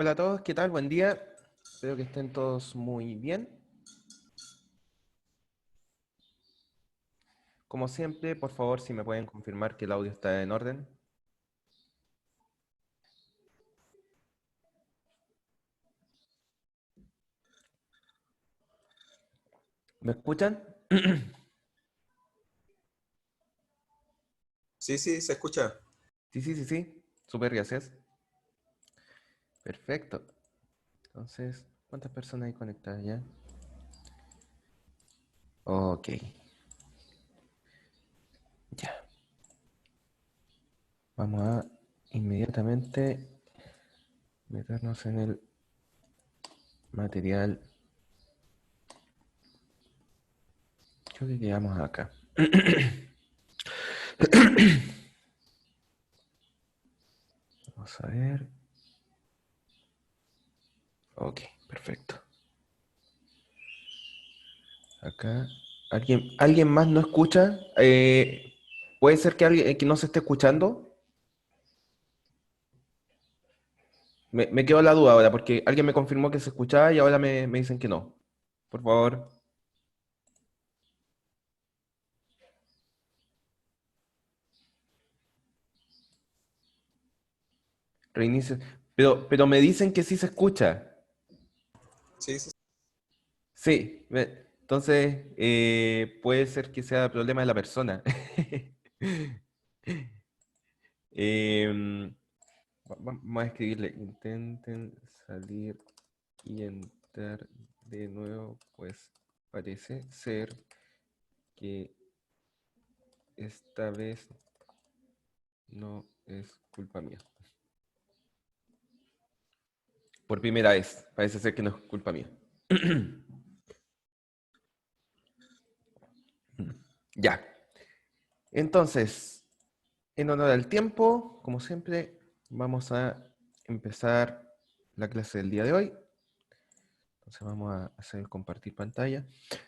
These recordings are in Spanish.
Hola a todos, ¿qué tal? Buen día. Espero que estén todos muy bien. Como siempre, por favor, si me pueden confirmar que el audio está en orden. ¿Me escuchan? Sí, sí, se escucha. Sí, sí, sí, sí. Súper, gracias. Perfecto. Entonces, ¿cuántas personas hay conectadas ya? Ok, ya. Vamos a inmediatamente meternos en el material. Creo que quedamos acá. Vamos a ver. Ok, perfecto. Acá. ¿Alguien más no escucha? ¿Puede ser que alguien que no se esté escuchando? Me quedó la duda ahora, porque alguien me confirmó que se escuchaba y ahora me dicen que no. Por favor, reinicie. Pero me dicen que sí se escucha. Sí, sí. Sí. Entonces, puede ser que sea problema de la persona. Em, Vamos a escribirle, intenten salir y entrar de nuevo, pues parece ser que esta vez no es culpa mía. Por primera vez, parece ser que no es culpa mía. Ya. Entonces, en honor al tiempo, como siempre, vamos a empezar la clase del día de hoy. Entonces vamos a hacer el compartir pantalla.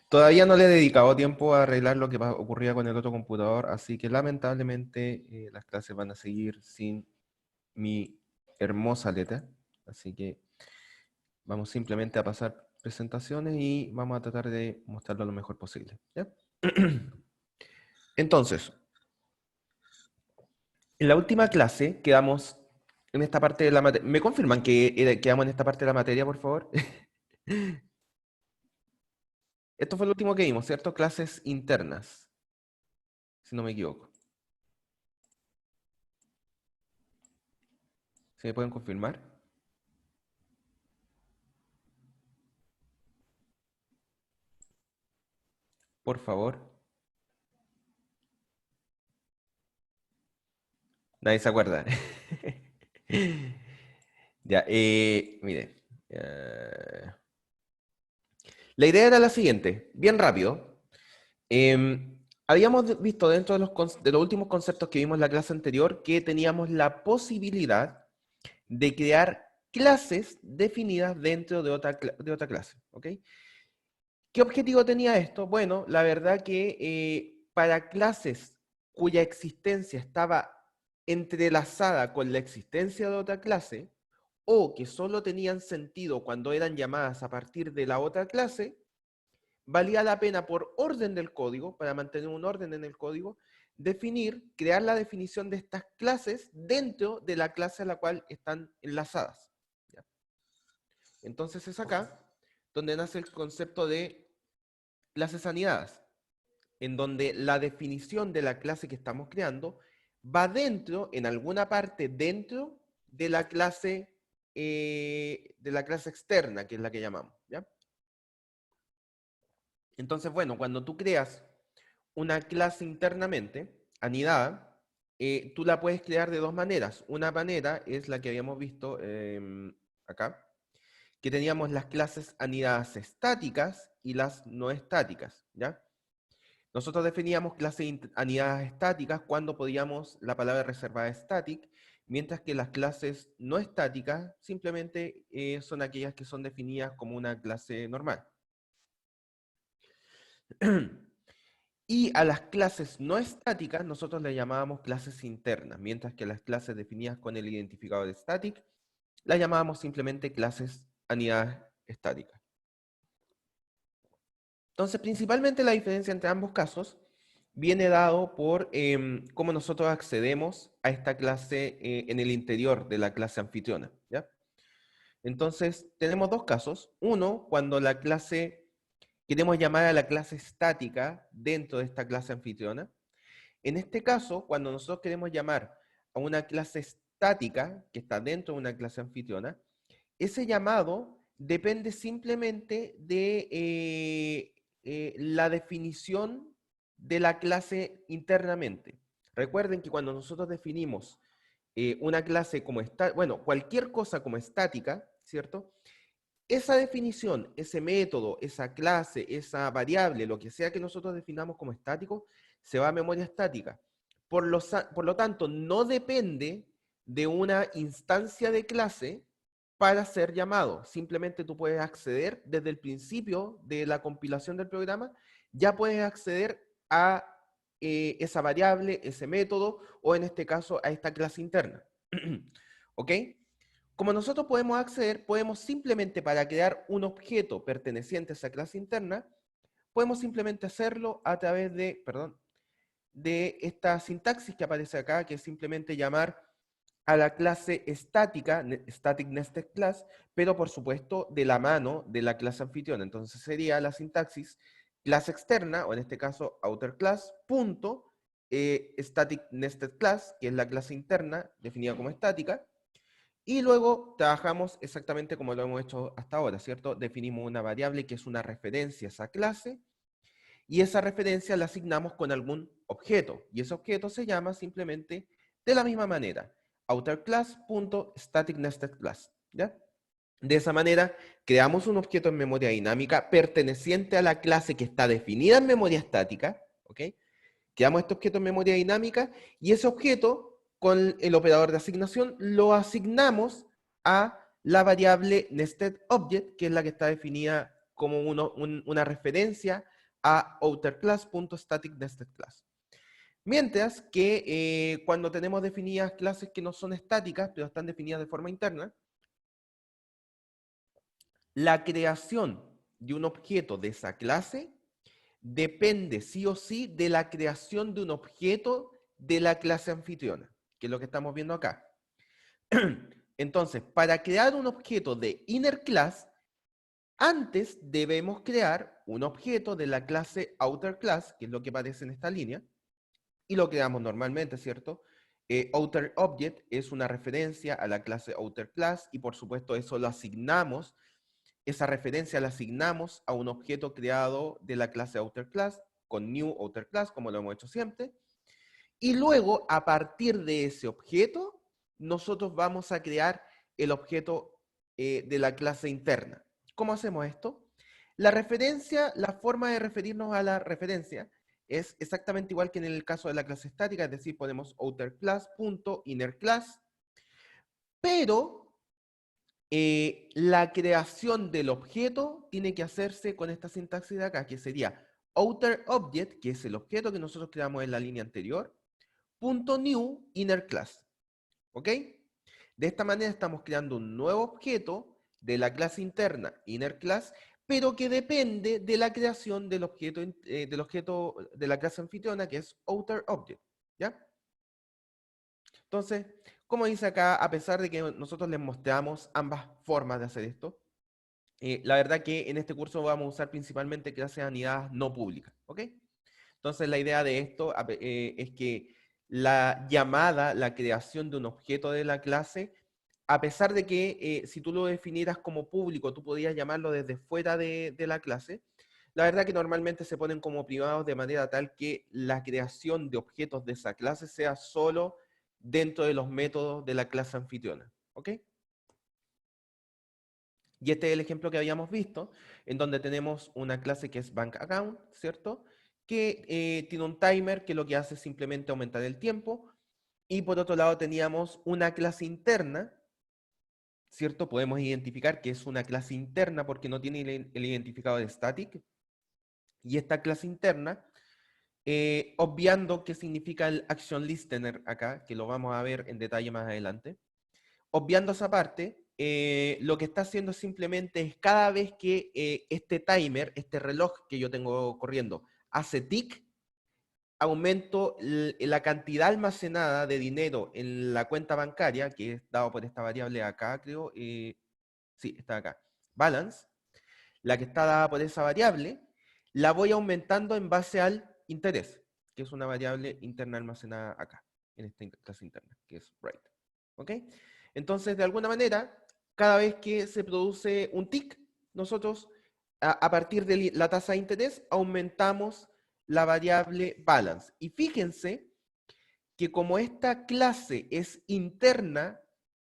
Todavía no le he dedicado tiempo a arreglar lo que ocurría con el otro computador, así que lamentablemente las clases van a seguir sin mi hermosa letra. Así que vamos simplemente a pasar presentaciones y vamos a tratar de mostrarlo lo mejor posible. ¿Ya? Entonces, en la última clase quedamos en esta parte de la materia. ¿Me confirman que quedamos en esta parte de la materia, por favor? Esto fue lo último que vimos, ¿cierto? Clases internas, si no me equivoco. ¿Se me pueden confirmar? Por favor. Nadie se acuerda. Ya, mire. La idea era la siguiente, bien rápido. Habíamos visto dentro de de los últimos conceptos que vimos en la clase anterior que teníamos la posibilidad de crear clases definidas dentro de otra clase. ¿Ok? ¿Qué objetivo tenía esto? Bueno, la verdad que para clases cuya existencia estaba entrelazada con la existencia de otra clase, o que solo tenían sentido cuando eran llamadas a partir de la otra clase, valía la pena por orden del código, para mantener un orden en el código, crear la definición de estas clases dentro de la clase a la cual están enlazadas. ¿Ya? Entonces es acá donde nace el concepto de clases anidadas, en donde la definición de la clase que estamos creando va dentro, en alguna parte dentro de la clase externa, que es la que llamamos. ¿Ya? Entonces, bueno, cuando tú creas una clase internamente, anidada, tú la puedes crear de dos maneras. Una manera es la que habíamos visto acá, que teníamos las clases anidadas estáticas y las no estáticas, ¿ya? Nosotros definíamos clases anidadas estáticas cuando podíamos la palabra reservada static, mientras que las clases no estáticas simplemente son aquellas que son definidas como una clase normal. Y a las clases no estáticas nosotros le llamábamos clases internas, mientras que las clases definidas con el identificador static las llamábamos simplemente clases unidades estáticas. Entonces, principalmente la diferencia entre ambos casos viene dado por cómo nosotros accedemos a esta clase en el interior de la clase anfitriona, ¿ya? Entonces, tenemos dos casos. Uno, cuando la clase, queremos llamar a la clase estática dentro de esta clase anfitriona. En este caso, cuando nosotros queremos llamar a una clase estática que está dentro de una clase anfitriona, ese llamado depende simplemente de la definición de la clase internamente. Recuerden que cuando nosotros definimos una clase como bueno, cualquier cosa como estática, ¿cierto? Esa definición, ese método, esa clase, esa variable, lo que sea que nosotros definamos como estático, se va a memoria estática. Por lo tanto, no depende de una instancia de clase para ser llamado. Simplemente tú puedes acceder desde el principio de la compilación del programa, ya puedes acceder a esa variable, ese método, o en este caso a esta clase interna. ¿Ok? Como nosotros podemos acceder, podemos simplemente para crear un objeto perteneciente a esa clase interna, podemos simplemente hacerlo a través de, perdón, de esta sintaxis que aparece acá, que es simplemente llamar a la clase estática, static nested class, pero por supuesto de la mano de la clase anfitriona. Entonces sería la sintaxis clase externa, o en este caso outer class, punto, static nested class, que es la clase interna definida como estática, y luego trabajamos exactamente como lo hemos hecho hasta ahora, ¿cierto? Definimos una variable que es una referencia a esa clase, y esa referencia la asignamos con algún objeto, y ese objeto se llama simplemente de la misma manera, outerClass.staticNestedClass, ¿ya? De esa manera, creamos un objeto en memoria dinámica perteneciente a la clase que está definida en memoria estática, ¿ok? Creamos este objeto en memoria dinámica y ese objeto, con el operador de asignación, lo asignamos a la variable NestedObject, que es la que está definida como una referencia a outerClass.staticNestedClass. Mientras que cuando tenemos definidas clases que no son estáticas, pero están definidas de forma interna, la creación de un objeto de esa clase depende sí o sí de la creación de un objeto de la clase anfitriona, que es lo que estamos viendo acá. Entonces, para crear un objeto de inner class, antes debemos crear un objeto de la clase outer class, que es lo que aparece en esta línea, y lo creamos normalmente, ¿cierto? Outer object es una referencia a la clase outer class y por supuesto eso lo asignamos, esa referencia la asignamos a un objeto creado de la clase outer class con new outer class, como lo hemos hecho siempre. Y luego, a partir de ese objeto, nosotros vamos a crear el objeto de la clase interna. ¿Cómo hacemos esto? La referencia, la forma de referirnos a la referencia es exactamente igual que en el caso de la clase estática, es decir, ponemos outerClass.innerClass, pero la creación del objeto tiene que hacerse con esta sintaxis de acá, que sería outerObject, que es el objeto que nosotros creamos en la línea anterior, .new inner class. ¿Ok? De esta manera estamos creando un nuevo objeto de la clase interna inner class, pero que depende de la creación del objeto de la clase anfitriona, que es outer object. ¿Ya? Entonces, como dice acá, a pesar de que nosotros les mostramos ambas formas de hacer esto, la verdad que en este curso vamos a usar principalmente clases anidadas no públicas. ¿Ok? Entonces, la idea de esto es que la llamada, la creación de un objeto de la clase, a pesar de que si tú lo definieras como público, tú podías llamarlo desde fuera de la clase, la verdad que normalmente se ponen como privados de manera tal que la creación de objetos de esa clase sea solo dentro de los métodos de la clase anfitriona. ¿Ok? Y este es el ejemplo que habíamos visto, en donde tenemos una clase que es bank account, ¿cierto? Que tiene un timer que lo que hace es simplemente aumentar el tiempo. Y por otro lado teníamos una clase interna, ¿cierto? Podemos identificar que es una clase interna porque no tiene el identificador de static. Y esta clase interna, obviando qué significa el action listener acá, que lo vamos a ver en detalle más adelante, obviando esa parte, lo que está haciendo simplemente es cada vez que este timer, este reloj que yo tengo corriendo, hace tick, aumento la cantidad almacenada de dinero en la cuenta bancaria, que es dado por esta variable acá, creo, sí, está acá, balance, la que está dada por esa variable, la voy aumentando en base al interés, que es una variable interna almacenada acá, en esta clase interna, que es rate. ¿Ok? Entonces, de alguna manera, cada vez que se produce un tick, nosotros, a partir de la tasa de interés, aumentamos la variable balance. Y fíjense que como esta clase es interna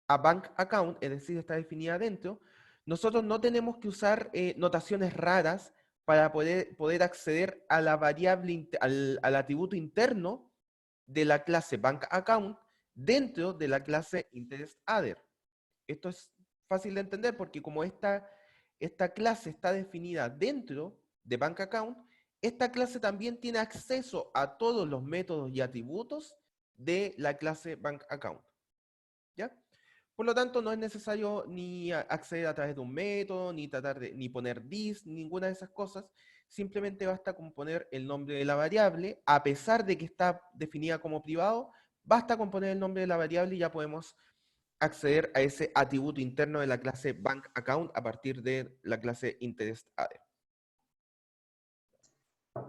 a bank account, es decir, está definida dentro, nosotros no tenemos que usar notaciones raras para poder acceder a la variable, al atributo interno de la clase bank account dentro de la clase interest adder. Esto es fácil de entender porque como esta clase está definida dentro de bank account, esta clase también tiene acceso a todos los métodos y atributos de la clase bank account. ¿Ya? Por lo tanto, no es necesario ni acceder a través de un método, ni tratar de ni poner this, ninguna de esas cosas. Simplemente basta con poner el nombre de la variable, a pesar de que está definida como privado, basta con poner el nombre de la variable y ya podemos acceder a ese atributo interno de la clase bank account a partir de la clase interest adder.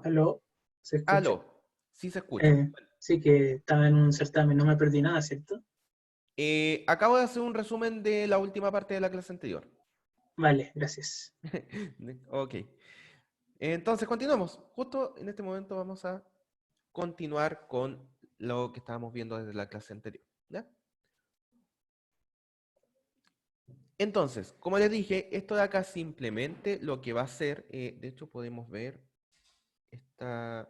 ¿Aló? ¿Se escucha? Aló, sí se escucha. Sí, que estaba en un certamen, no me perdí nada, ¿cierto? Acabo de hacer un resumen de la última parte de la clase anterior. Vale, gracias. Ok. Entonces, continuamos. Justo en este momento vamos a continuar con lo que estábamos viendo desde la clase anterior. ¿Ya? Entonces, como les dije, esto de acá simplemente lo que va a hacer, de hecho podemos ver este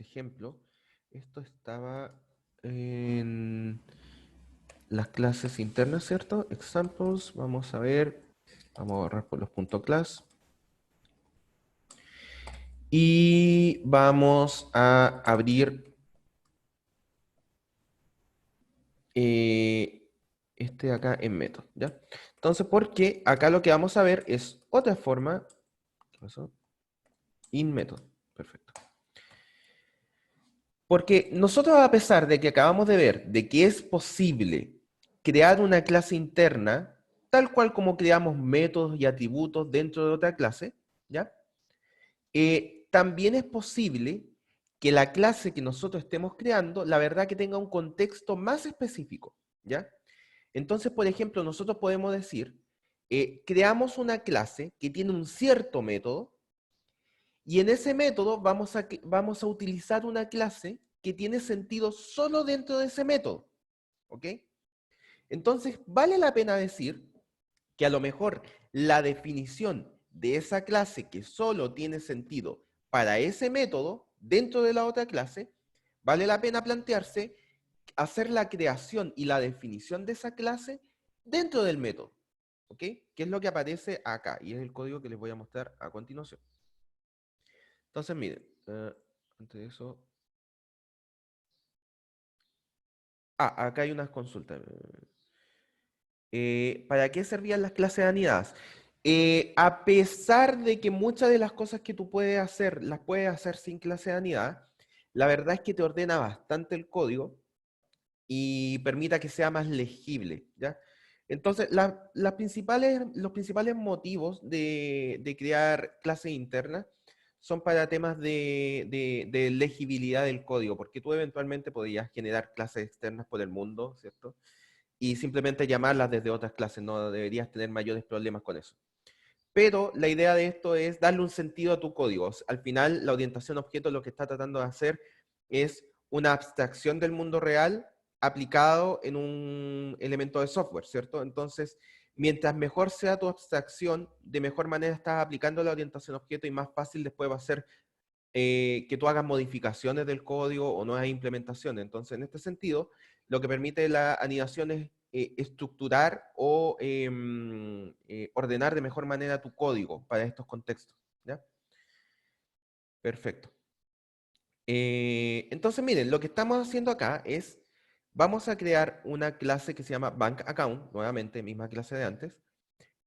ejemplo. Esto estaba en las clases internas, ¿cierto? Examples, vamos a ver, vamos a borrar por los puntos class. Y vamos a abrir este de acá en método, ¿ya? Entonces, porque acá lo que vamos a ver es otra forma. ¿Qué pasó? In método, perfecto. Porque nosotros, a pesar de que acabamos de ver de que es posible crear una clase interna, tal cual como creamos métodos y atributos dentro de otra clase, ¿ya? También es posible que la clase que nosotros estemos creando, la verdad que tenga un contexto más específico, ¿ya? Entonces, por ejemplo, nosotros podemos decir, creamos una clase que tiene un cierto método, y en ese método vamos a utilizar una clase que tiene sentido solo dentro de ese método, ¿ok? Entonces, vale la pena decir que a lo mejor la definición de esa clase que solo tiene sentido para ese método dentro de la otra clase, vale la pena plantearse hacer la creación y la definición de esa clase dentro del método, ¿ok? Que es lo que aparece acá y es el código que les voy a mostrar a continuación. Entonces, miren, antes de eso... acá hay unas consultas. ¿Para qué servían las clases anidadas? A pesar de que muchas de las cosas que tú puedes hacer, las puedes hacer sin clase anidada, la verdad es que te ordena bastante el código y permita que sea más legible, ¿ya? Entonces, los principales motivos de crear clases internas son para temas de legibilidad del código, porque tú eventualmente podrías generar clases externas por el mundo, ¿cierto? Y simplemente llamarlas desde otras clases, no deberías tener mayores problemas con eso. Pero la idea de esto es darle un sentido a tu código. Al final, la orientación a objetos lo que está tratando de hacer es una abstracción del mundo real aplicado en un elemento de software, ¿cierto? Entonces, mientras mejor sea tu abstracción, de mejor manera estás aplicando la orientación a objeto y más fácil después va a ser que tú hagas modificaciones del código o nuevas implementaciones. Entonces, en este sentido, lo que permite la anidación es estructurar o ordenar de mejor manera tu código para estos contextos. ¿Ya? Perfecto. Entonces, miren, lo que estamos haciendo acá es vamos a crear una clase que se llama bank account, nuevamente, misma clase de antes,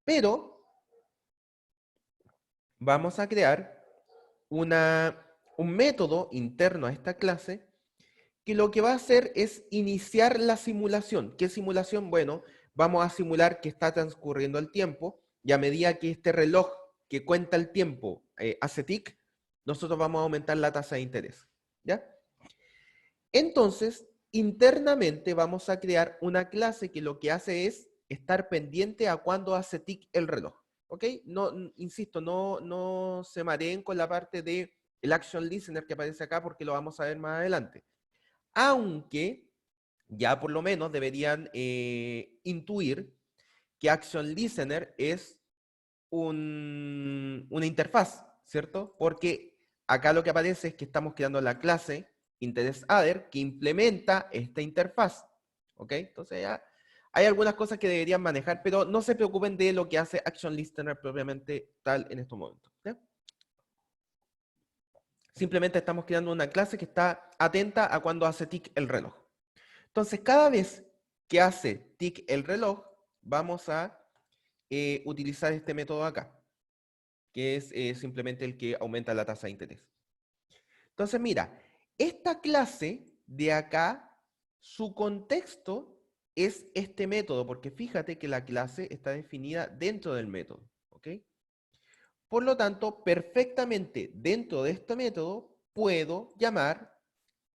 pero vamos a crear un método interno a esta clase que lo que va a hacer es iniciar la simulación. ¿Qué simulación? Bueno, vamos a simular que está transcurriendo el tiempo y a medida que este reloj que cuenta el tiempo hace tic, nosotros vamos a aumentar la tasa de interés. ¿Ya? Entonces, internamente vamos a crear una clase que lo que hace es estar pendiente a cuando hace tic el reloj. ¿Ok? No, insisto, no se mareen con la parte de el action listener que aparece acá porque lo vamos a ver más adelante. Aunque ya por lo menos deberían intuir que Action Listener es una interfaz, ¿cierto? Porque acá lo que aparece es que estamos creando la clase InterestAdder que implementa esta interfaz, ¿ok? Entonces ya hay algunas cosas que deberían manejar, pero no se preocupen de lo que hace Action Listener propiamente tal en estos momentos. ¿Ya? Simplemente estamos creando una clase que está atenta a cuando hace tic el reloj. Entonces, cada vez que hace tic el reloj, vamos a utilizar este método acá, que es simplemente el que aumenta la tasa de interés. Entonces, mira, esta clase de acá, su contexto es este método, porque fíjate que la clase está definida dentro del método, ¿ok? Por lo tanto, perfectamente dentro de este método, puedo llamar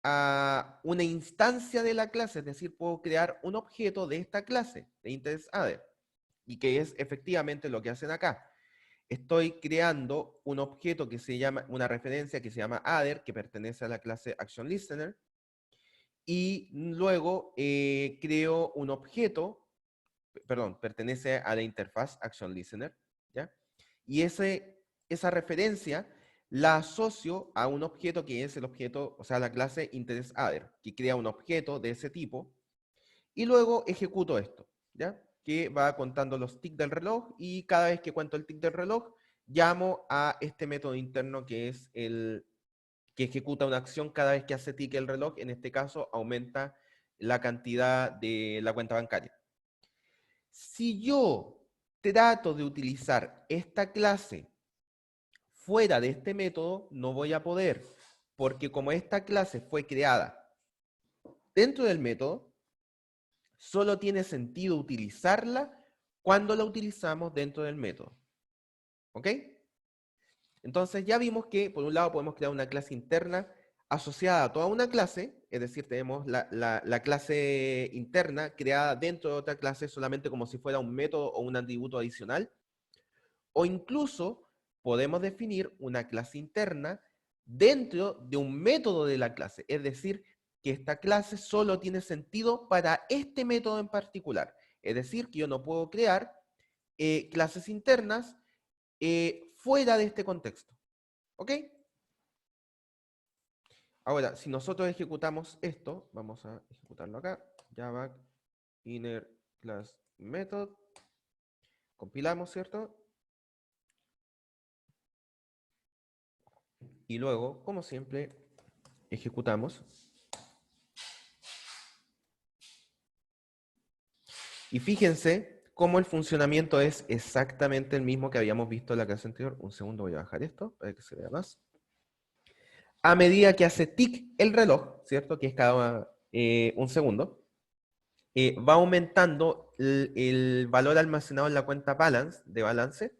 a una instancia de la clase, es decir, puedo crear un objeto de esta clase, de InterestAdder, y que es efectivamente lo que hacen acá. Estoy creando un objeto que se llama, una referencia que se llama adder, que pertenece a la clase ActionListener, y luego creo un objeto, perdón, pertenece a la interfaz ActionListener, ¿ya? Y esa referencia la asocio a un objeto que es el objeto, o sea, la clase InterestAdder, que crea un objeto de ese tipo, y luego ejecuto esto, ¿ya? Que va contando los tics del reloj, y cada vez que cuento el tic del reloj, llamo a este método interno que es el que ejecuta una acción cada vez que hace tic el reloj. En este caso, aumenta la cantidad de la cuenta bancaria. Si yo trato de utilizar esta clase fuera de este método, no voy a poder, porque como esta clase fue creada dentro del método, solo tiene sentido utilizarla cuando la utilizamos dentro del método. ¿Ok? Entonces ya vimos que, por un lado, podemos crear una clase interna asociada a toda una clase, es decir, tenemos la clase interna creada dentro de otra clase solamente como si fuera un método o un atributo adicional, o incluso podemos definir una clase interna dentro de un método de la clase, es decir, que esta clase solo tiene sentido para este método en particular. Es decir, que yo no puedo crear clases internas fuera de este contexto. ¿Ok? Ahora, si nosotros ejecutamos esto, vamos a ejecutarlo acá, java inner class method, compilamos, ¿cierto? Y luego, como siempre, ejecutamos. Y fíjense cómo el funcionamiento es exactamente el mismo que habíamos visto en la clase anterior. Un segundo, voy a bajar esto para que se vea más. A medida que hace tic el reloj, ¿cierto? Que es cada un segundo, va aumentando el valor almacenado en la cuenta balance,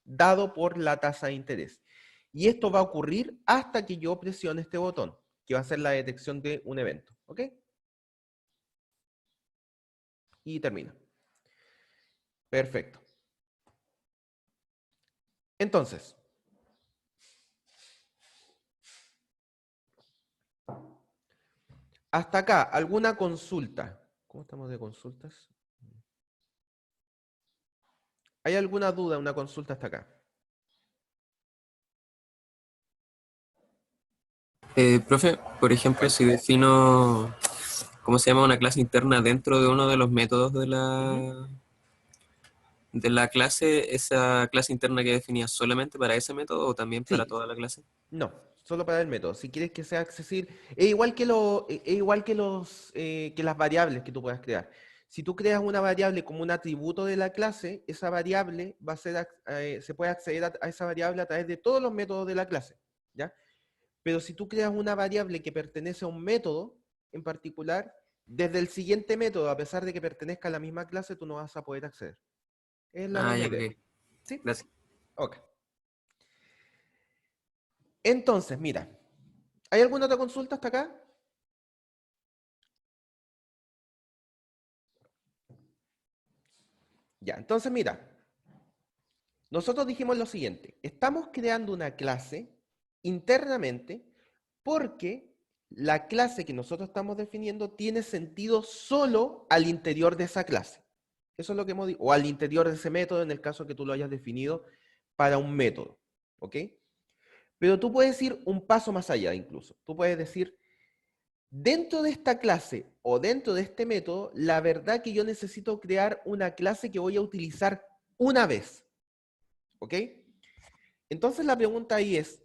dado por la tasa de interés. Y esto va a ocurrir hasta que yo presione este botón, que va a ser la detección de un evento. ¿Ok? Y termina. Perfecto. Entonces, hasta acá, ¿alguna consulta? ¿Cómo estamos de consultas? ¿Hay alguna duda, una consulta hasta acá? Profe, por ejemplo, si defino, ¿cómo se llama? Una clase interna dentro de uno de los métodos de la clase, ¿esa clase interna que definía solamente para ese método o también para Sí, toda la clase? no, Solo para el método. Si quieres que sea accesible, es igual que, es igual que, que las variables que tú puedas crear. Si tú creas una variable como un atributo de la clase, esa variable va a ser, se puede acceder a esa variable a través de todos los métodos de la clase, ¿ya? Pero si tú creas una variable que pertenece a un método en particular, desde el siguiente método, a pesar de que pertenezca a la misma clase, tú no vas a poder acceder. Es la Ah, misma ya, idea. ok. ¿Sí? Gracias. Ok. Entonces, mira, ¿hay alguna otra consulta hasta acá? Ya, entonces mira, nosotros dijimos lo siguiente, estamos creando una clase internamente porque la clase que nosotros estamos definiendo tiene sentido solo al interior de esa clase. Eso es lo que hemos dicho, o al interior de ese método en el caso que tú lo hayas definido para un método, ¿ok? Pero tú puedes ir un paso más allá incluso. Tú puedes decir, dentro de esta clase o dentro de este método, la verdad que yo necesito crear una clase que voy a utilizar una vez. ¿Ok? Entonces la pregunta ahí es,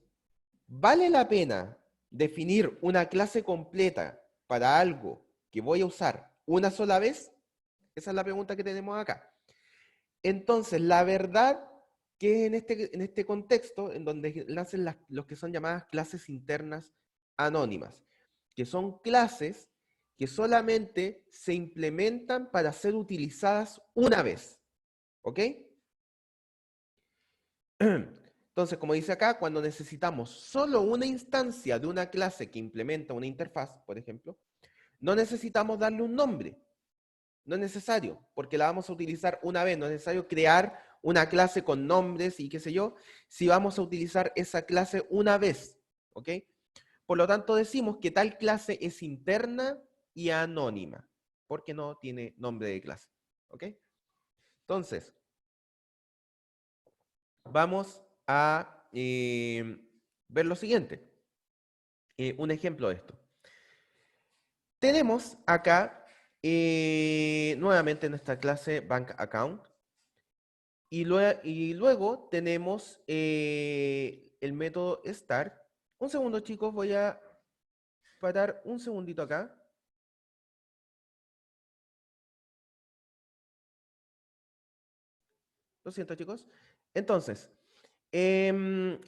¿vale la pena definir una clase completa para algo que voy a usar una sola vez? Esa es la pregunta que tenemos acá. Entonces, la verdad que en este contexto, en donde nacen los que son llamadas clases internas anónimas, que son clases que solamente se implementan para ser utilizadas una vez. ¿Ok? Entonces, como dice acá, cuando necesitamos solo una instancia de una clase que implementa una interfaz, por ejemplo, no necesitamos darle un nombre. No es necesario, porque la vamos a utilizar una vez. No es necesario crear una clase con nombres y qué sé yo, si vamos a utilizar esa clase una vez. ¿Ok? Por lo tanto, decimos que tal clase es interna y anónima, porque no tiene nombre de clase. ¿Ok? Entonces, vamos a ver lo siguiente. Un ejemplo de esto. Tenemos acá nuevamente nuestra clase Bank Account y luego tenemos el método Start. Un segundo, chicos, voy a parar un segundito acá. Lo siento, chicos. Entonces, em,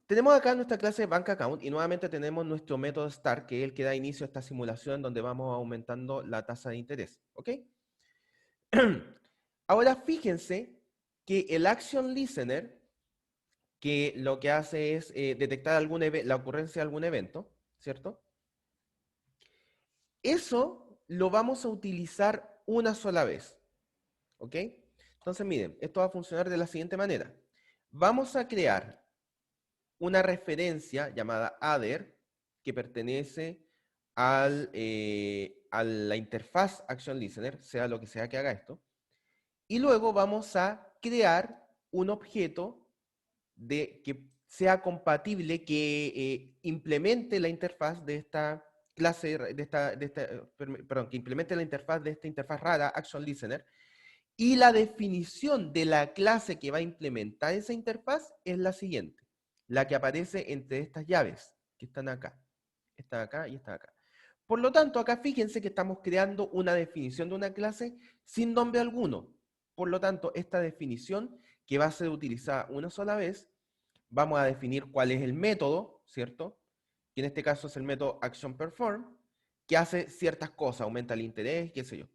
tenemos acá nuestra clase Bank Account y nuevamente tenemos nuestro método Start, que es el que da inicio a esta simulación donde vamos aumentando la tasa de interés. ¿Ok? Ahora fíjense que el Action Listener, que lo que hace es detectar la ocurrencia de algún evento, ¿cierto? Eso lo vamos a utilizar una sola vez, ¿ok? Entonces, miren, esto va a funcionar de la siguiente manera. Vamos a crear una referencia llamada adder que pertenece a la interfaz Action Listener, sea lo que sea que haga esto, y luego vamos a crear un objeto que sea compatible, que implemente la interfaz de esta clase, perdón, que implemente la interfaz de esta interfaz rara, Action Listener, y la definición de la clase que va a implementar esa interfaz es la siguiente, la que aparece entre estas llaves que están acá. Están acá y están acá. Por lo tanto, acá fíjense que estamos creando una definición de una clase sin nombre alguno. Por lo tanto, esta definición que va a ser utilizada una sola vez, vamos a definir cuál es el método, ¿cierto? Que en este caso es el método actionPerform, que hace ciertas cosas, aumenta el interés, qué sé yo.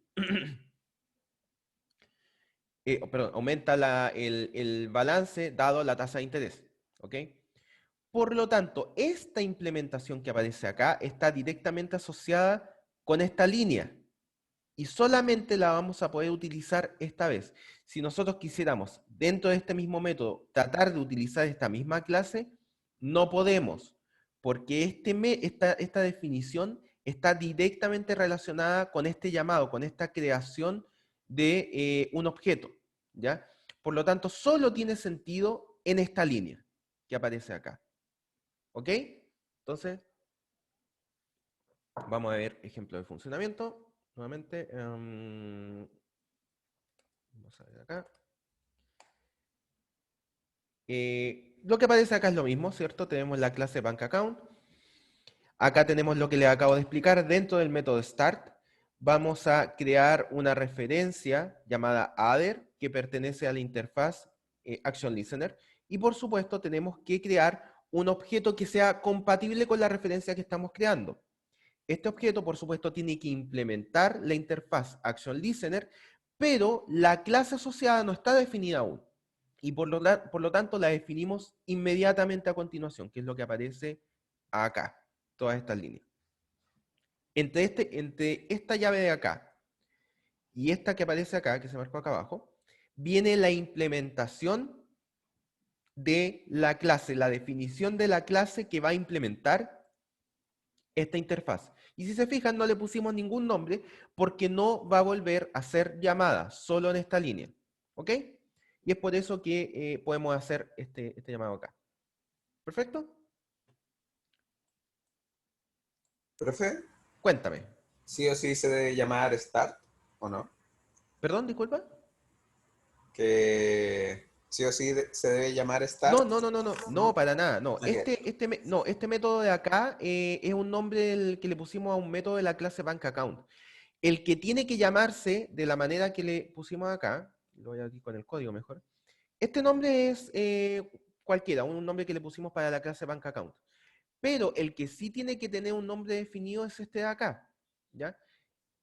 Perdón, aumenta el balance dado la tasa de interés, ¿ok? Por lo tanto, esta implementación que aparece acá está directamente asociada con esta línea y solamente la vamos a poder utilizar esta vez. Si nosotros quisiéramos, dentro de este mismo método, tratar de utilizar esta misma clase, no podemos, porque esta definición está directamente relacionada con este llamado, con esta creación de un objeto, ¿ya? Por lo tanto, solo tiene sentido en esta línea que aparece acá. ¿Ok? Entonces, vamos a ver ejemplo de funcionamiento. Nuevamente, vamos a ver acá. lo que aparece acá es lo mismo, ¿cierto? Tenemos la clase bank account. Acá tenemos lo que les acabo de explicar. Dentro del método start vamos a crear una referencia llamada adder que pertenece a la interfaz Action Listener. Y por supuesto tenemos que crear un objeto que sea compatible con la referencia que estamos creando. Este objeto, por supuesto, tiene que implementar la interfaz Action Listener, pero la clase asociada no está definida aún. Y por lo tanto la definimos inmediatamente a continuación, que es lo que aparece acá, todas estas líneas. Entre esta llave de acá y esta que aparece acá, que se marcó acá abajo, viene la implementación de la clase, la definición de la clase que va a implementar esta interfaz. Y si se fijan, no le pusimos ningún nombre porque no va a volver a ser llamada, solo en esta línea. ¿Ok? Y es por eso que podemos hacer este llamado acá. ¿Perfecto? Profe, Cuéntame. sí o sí se debe llamar start, ¿o no? ¿Perdón? ¿Disculpa? Que sí o sí se debe llamar No, start. no, no, no, no, no, para nada, no. Ok. Este método de acá es un nombre que le pusimos a un método de la clase bank account. El que tiene que llamarse de la manera que le pusimos acá, lo voy a decir con el código mejor. Este nombre es cualquiera, un nombre que le pusimos para la clase bank account. Pero el que sí tiene que tener un nombre definido es este de acá, ¿ya?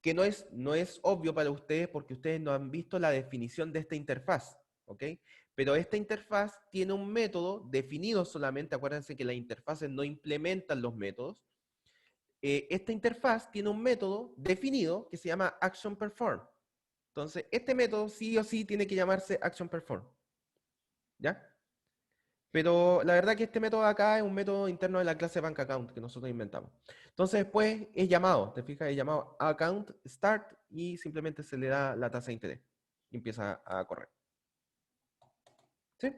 Que no es obvio para ustedes porque ustedes no han visto la definición de esta interfaz, ¿ok? Pero esta interfaz tiene un método definido solamente, acuérdense que las interfaces no implementan los métodos. Esta interfaz tiene un método definido que se llama ActionPerform. Entonces, este método sí o sí tiene que llamarse ActionPerform, ¿ya? Pero la verdad que este método de acá es un método interno de la clase bank account que nosotros inventamos. Entonces después es llamado, te fijas, es llamado account start y simplemente se le da la tasa de interés y empieza a correr. ¿Sí?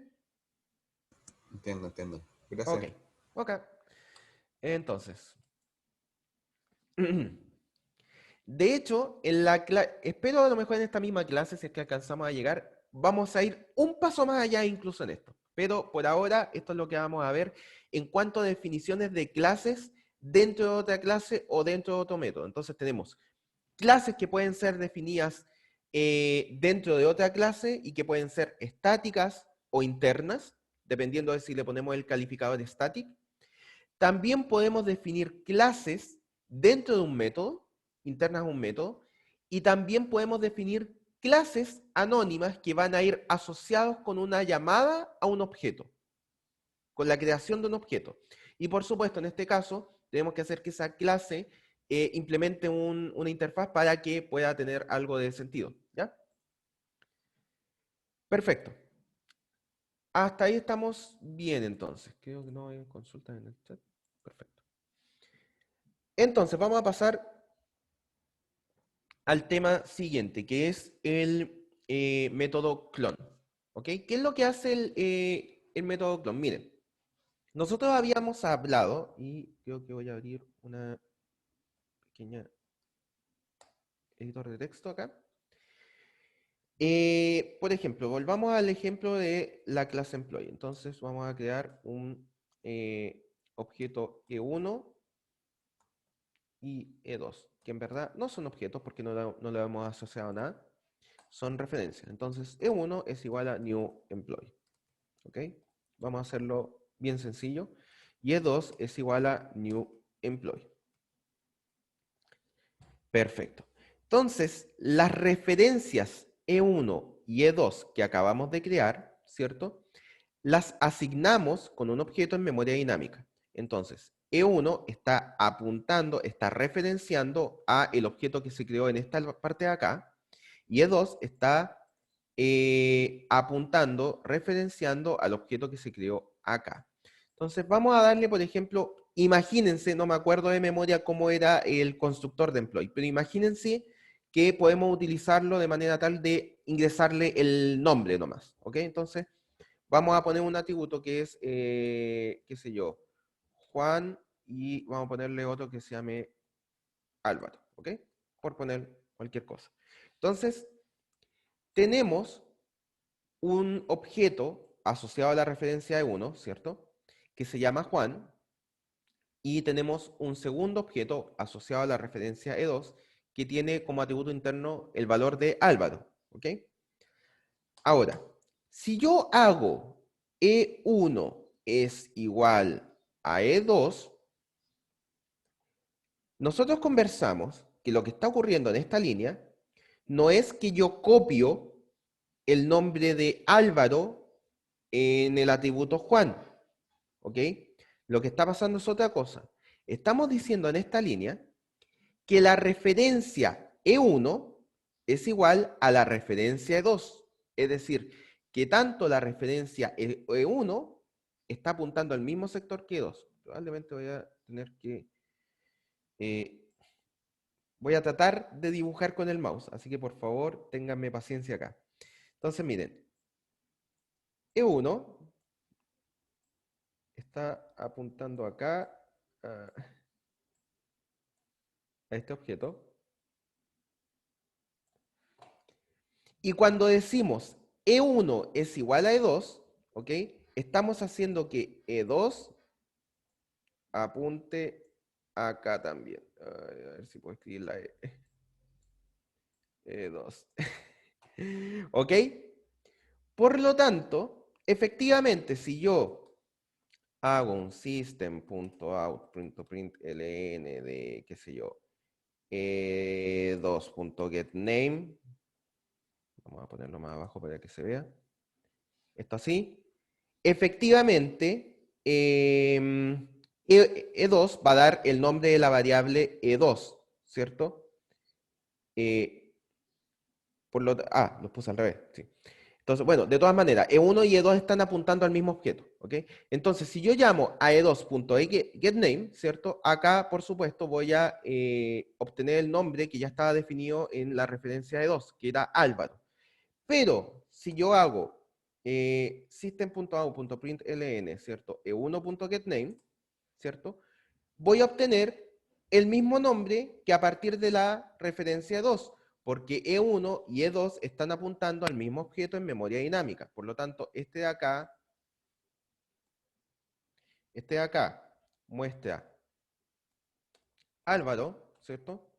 Entiendo, entiendo. Ok, Gracias. ok. Entonces, de hecho, espero a lo mejor en esta misma clase, si es que alcanzamos a llegar, vamos a ir un paso más allá incluso en esto. Pero por ahora, esto es lo que vamos a ver en cuanto a definiciones de clases dentro de otra clase o dentro de otro método. Entonces tenemos clases que pueden ser definidas dentro de otra clase y que pueden ser estáticas o internas, dependiendo de si le ponemos el calificador static. También podemos definir clases dentro de un método, internas a un método, y también podemos definir clases anónimas que van a ir asociados con una llamada a un objeto, con la creación de un objeto. Y por supuesto, en este caso, tenemos que hacer que esa clase implemente una interfaz para que pueda tener algo de sentido. ¿Ya? Perfecto. Hasta ahí estamos bien entonces. Creo que no hay consultas en el chat. Perfecto. Entonces, vamos a pasar al tema siguiente, que es el método clon. ¿Ok? ¿Qué es lo que hace el método clon? Miren, nosotros habíamos hablado, y creo que voy a abrir una pequeña editor de texto acá. Por ejemplo, volvamos al ejemplo de la clase employee. Entonces vamos a crear un objeto E1 y E2, que en verdad no son objetos porque no le hemos asociado nada, son referencias. Entonces E1 es igual a new employee. ¿Ok? Vamos a hacerlo bien sencillo. Y E2 es igual a new employee. Perfecto. Entonces, las referencias E1 y E2 que acabamos de crear, ¿cierto? Las asignamos con un objeto en memoria dinámica. Entonces, E1 está apuntando, está referenciando a el objeto que se creó en esta parte de acá, y E2 está apuntando, referenciando al objeto que se creó acá. Entonces, vamos a darle, por ejemplo, imagínense, no me acuerdo de memoria cómo era el constructor de employee, pero imagínense que podemos utilizarlo de manera tal de ingresarle el nombre nomás, ¿ok? Entonces, vamos a poner un atributo que es, qué sé yo, Juan, y vamos a ponerle otro que se llame Álvaro, ¿ok? Por poner cualquier cosa. Entonces, tenemos un objeto asociado a la referencia E1, ¿cierto? Que se llama Juan. Y tenemos un segundo objeto asociado a la referencia E2 que tiene como atributo interno el valor de Álvaro, ¿ok? Ahora, si yo hago E1 es igual a E2, nosotros conversamos que lo que está ocurriendo en esta línea no es que yo copio el nombre de Álvaro en el atributo Juan, ¿ok? Lo que está pasando es otra cosa. Estamos diciendo en esta línea que la referencia E1 es igual a la referencia E2. Es decir, que tanto la referencia E1 está apuntando al mismo sector que E2. Probablemente voy a tener que... voy a tratar de dibujar con el mouse, así que por favor, ténganme paciencia acá. Entonces, miren. E1 está apuntando acá a este objeto. Y cuando decimos E1 es igual a E2, ¿ok? Estamos haciendo que E2 apunte acá también. A ver si puedo escribir la E2. ¿Ok? Por lo tanto, efectivamente, si yo hago un system.out.println de, qué sé yo, E2.getName, vamos a ponerlo más abajo para que se vea. Esto así. Efectivamente, E2 va a dar el nombre de la variable E2, ¿cierto? Los puse al revés, sí. Entonces, bueno, de todas maneras, E1 y E2 están apuntando al mismo objeto, ¿ok? Entonces, si yo llamo a E2.getName, ¿cierto? Acá, por supuesto, voy a obtener el nombre que ya estaba definido en la referencia E2, que era Álvaro. Pero, si yo hago system.out.println, ¿cierto? E1.getName, ¿cierto? Voy a obtener el mismo nombre que a partir de la referencia 2, porque E1 y E2 están apuntando al mismo objeto en memoria dinámica. Por lo tanto, este de acá muestra Álvaro, ¿cierto?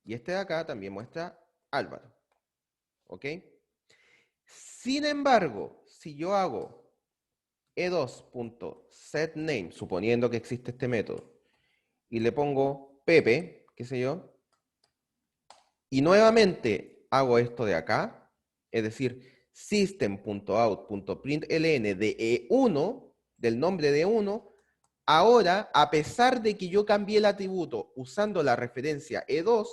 Y este de acá también muestra Álvaro. ¿Ok? Sin embargo, si yo hago E2.setName, suponiendo que existe este método, y le pongo Pepe, qué sé yo, y nuevamente hago esto de acá, es decir, system.out.println de E1, del nombre de E1, ahora, a pesar de que yo cambié el atributo usando la referencia E2,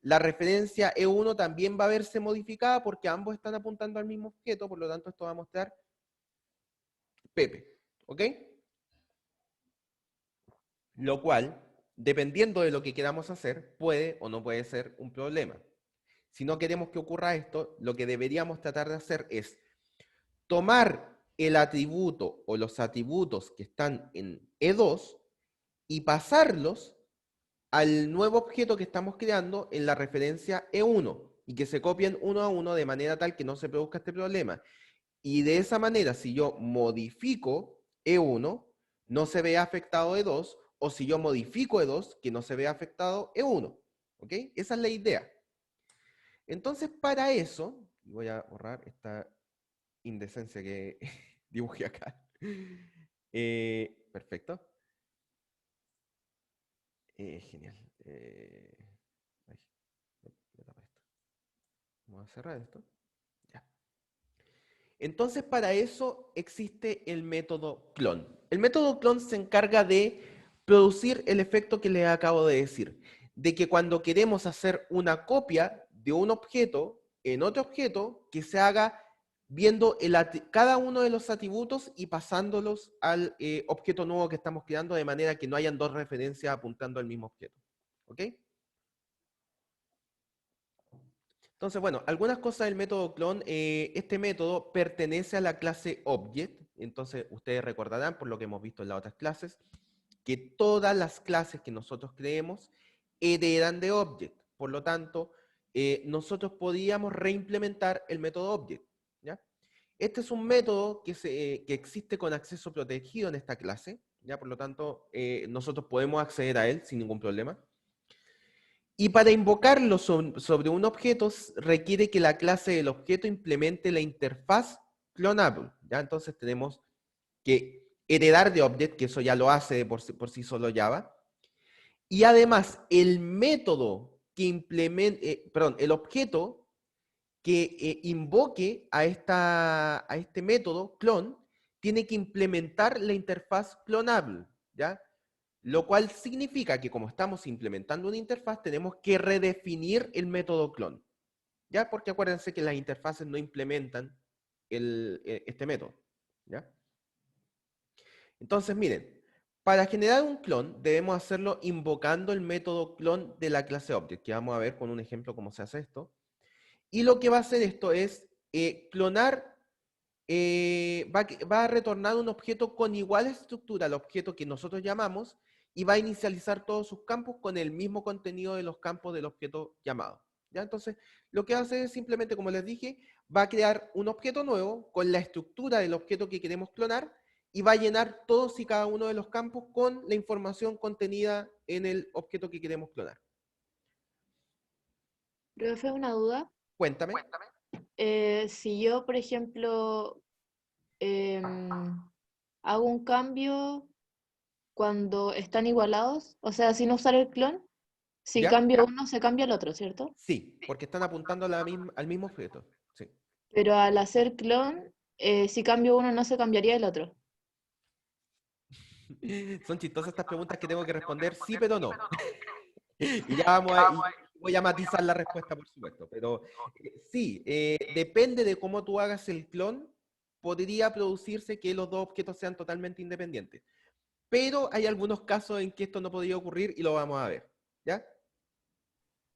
la referencia E1 también va a verse modificada porque ambos están apuntando al mismo objeto, por lo tanto esto va a mostrar Pepe, ¿ok? Lo cual, dependiendo de lo que queramos hacer, puede o no puede ser un problema. Si no queremos que ocurra esto, lo que deberíamos tratar de hacer es tomar el atributo o los atributos que están en E2 y pasarlos al nuevo objeto que estamos creando en la referencia E1 y que se copien uno a uno de manera tal que no se produzca este problema. Y de esa manera, si yo modifico E1, no se ve afectado E2, o si yo modifico E2, que no se vea afectado E1. ¿Ok? Esa es la idea. Entonces, para eso, voy a borrar esta indecencia que dibujé acá. Perfecto. Genial. Ay, me tapa esto. Vamos a cerrar esto. Ya. Entonces, para eso existe el método clon. El método clon se encarga de producir el efecto que les acabo de decir, de que cuando queremos hacer una copia de un objeto en otro objeto, que se haga viendo cada uno de los atributos y pasándolos al objeto nuevo que estamos creando, de manera que no hayan dos referencias apuntando al mismo objeto. ¿Ok? Entonces, bueno, algunas cosas del método clon. Este método pertenece a la clase Object. Entonces, ustedes recordarán, por lo que hemos visto en las otras clases, que todas las clases que nosotros creemos heredan de Object. Por lo tanto, nosotros podíamos reimplementar el método Object, ¿ya? Este es un método que existe con acceso protegido en esta clase, ¿ya? Por lo tanto, nosotros podemos acceder a él sin ningún problema. Y para invocarlo sobre un objeto, requiere que la clase del objeto implemente la interfaz clonable, ¿ya? Entonces tenemos que heredar de object, que eso ya lo hace por sí solo Java. Y además, el método que implemente, el objeto que invoque a este método clon tiene que implementar la interfaz clonable, ¿ya? Lo cual significa que como estamos implementando una interfaz, tenemos que redefinir el método clon, ¿ya? Porque acuérdense que las interfaces no implementan este método, ¿ya? Entonces, miren, para generar un clon debemos hacerlo invocando el método clon de la clase object, que vamos a ver con un ejemplo cómo se hace esto. Y lo que va a hacer esto es clonar, va a retornar un objeto con igual estructura al objeto que nosotros llamamos y va a inicializar todos sus campos con el mismo contenido de los campos del objeto llamado, ¿ya? Entonces, lo que va a hacer es simplemente, como les dije, va a crear un objeto nuevo con la estructura del objeto que queremos clonar y va a llenar todos y cada uno de los campos con la información contenida en el objeto que queremos clonar. Profe, una duda. Cuéntame. Si yo, por ejemplo, hago un cambio cuando están igualados, o sea, sin usar el clon, si ¿Ya? cambio uno, se cambia el otro, ¿cierto? Sí, porque están apuntando al mismo objeto. Sí. Pero al hacer clon, si cambio uno, no se cambiaría el otro. Son chistosas estas preguntas que tengo que responder sí, pero no. Y voy a matizar la respuesta, por supuesto. Pero sí, depende de cómo tú hagas el clon, podría producirse que los dos objetos sean totalmente independientes. Pero hay algunos casos en que esto no podría ocurrir y lo vamos a ver. ¿Ya?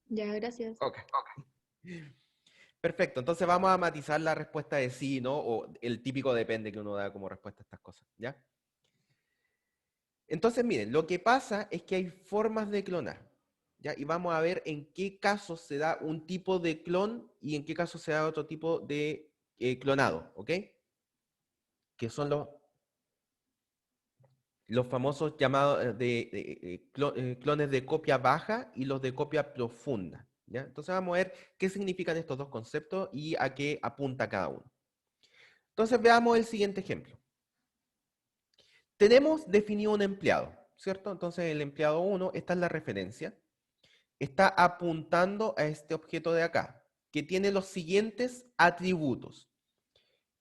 Ya, gracias. Ok. Perfecto, entonces vamos a matizar la respuesta de sí, ¿no? O el típico depende que uno da como respuesta a estas cosas, ¿ya? Entonces, miren, lo que pasa es que hay formas de clonar, ¿ya? Y vamos a ver en qué casos se da un tipo de clon y en qué casos se da otro tipo de clonado, ¿ok? Que son los famosos llamados clones de copia baja y los de copia profunda, ¿ya? Entonces vamos a ver qué significan estos dos conceptos y a qué apunta cada uno. Entonces veamos el siguiente ejemplo. Tenemos definido un empleado, ¿cierto? Entonces el empleado 1, esta es la referencia, está apuntando a este objeto de acá, que tiene los siguientes atributos.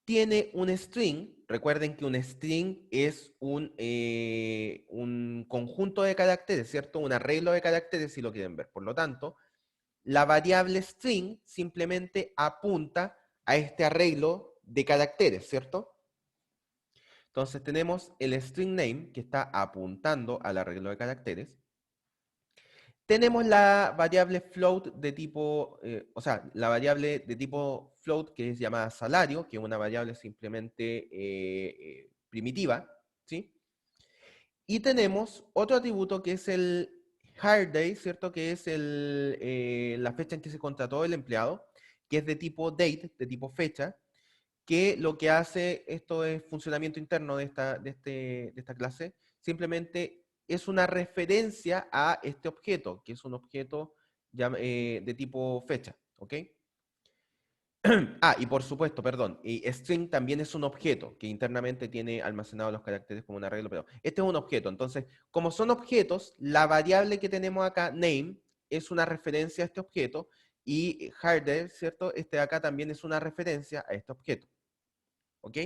Tiene un string, recuerden que un string es un conjunto de caracteres, ¿cierto? Un arreglo de caracteres si lo quieren ver. Por lo tanto, la variable string simplemente apunta a este arreglo de caracteres, ¿cierto? Entonces tenemos el string name que está apuntando al arreglo de caracteres. Tenemos la variable float de tipo, la variable de tipo float que es llamada salario, que es una variable simplemente primitiva, ¿sí? Y tenemos otro atributo que es el hire day, ¿cierto? Que es la fecha en que se contrató el empleado, que es de tipo date, de tipo fecha, que lo que hace, esto es funcionamiento interno de esta clase, simplemente es una referencia a este objeto, que es un objeto de tipo fecha, ¿ok? Y por supuesto, perdón, y string también es un objeto que internamente tiene almacenados los caracteres como un arreglo, pero este es un objeto. Entonces, como son objetos, la variable que tenemos acá, name, es una referencia a este objeto y hardware, ¿cierto? Este de acá también es una referencia a este objeto. ¿Ok?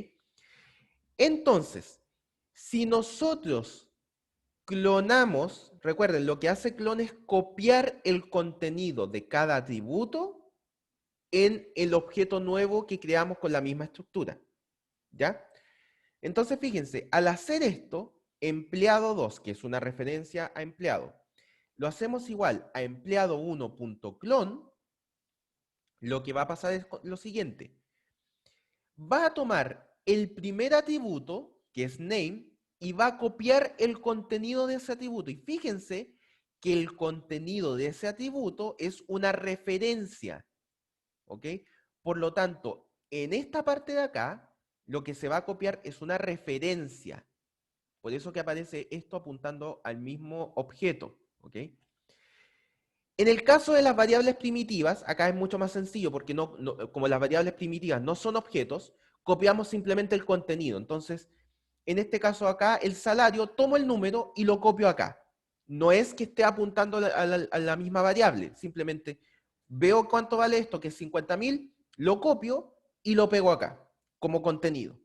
Entonces, si nosotros clonamos, recuerden, lo que hace clon es copiar el contenido de cada atributo en el objeto nuevo que creamos con la misma estructura. ¿Ya? Entonces, fíjense, al hacer esto, empleado 2, que es una referencia a empleado, lo hacemos igual a empleado1.clon, lo que va a pasar es lo siguiente. Va a tomar el primer atributo, que es name, y va a copiar el contenido de ese atributo. Y fíjense que el contenido de ese atributo es una referencia, ¿ok? Por lo tanto, en esta parte de acá, lo que se va a copiar es una referencia. Por eso que aparece esto apuntando al mismo objeto, ¿ok? En el caso de las variables primitivas, acá es mucho más sencillo porque como las variables primitivas no son objetos, copiamos simplemente el contenido. Entonces, en este caso acá, el salario, tomo el número y lo copio acá. No es que esté apuntando a la misma variable, simplemente veo cuánto vale esto, que es 50.000, lo copio y lo pego acá, como contenido.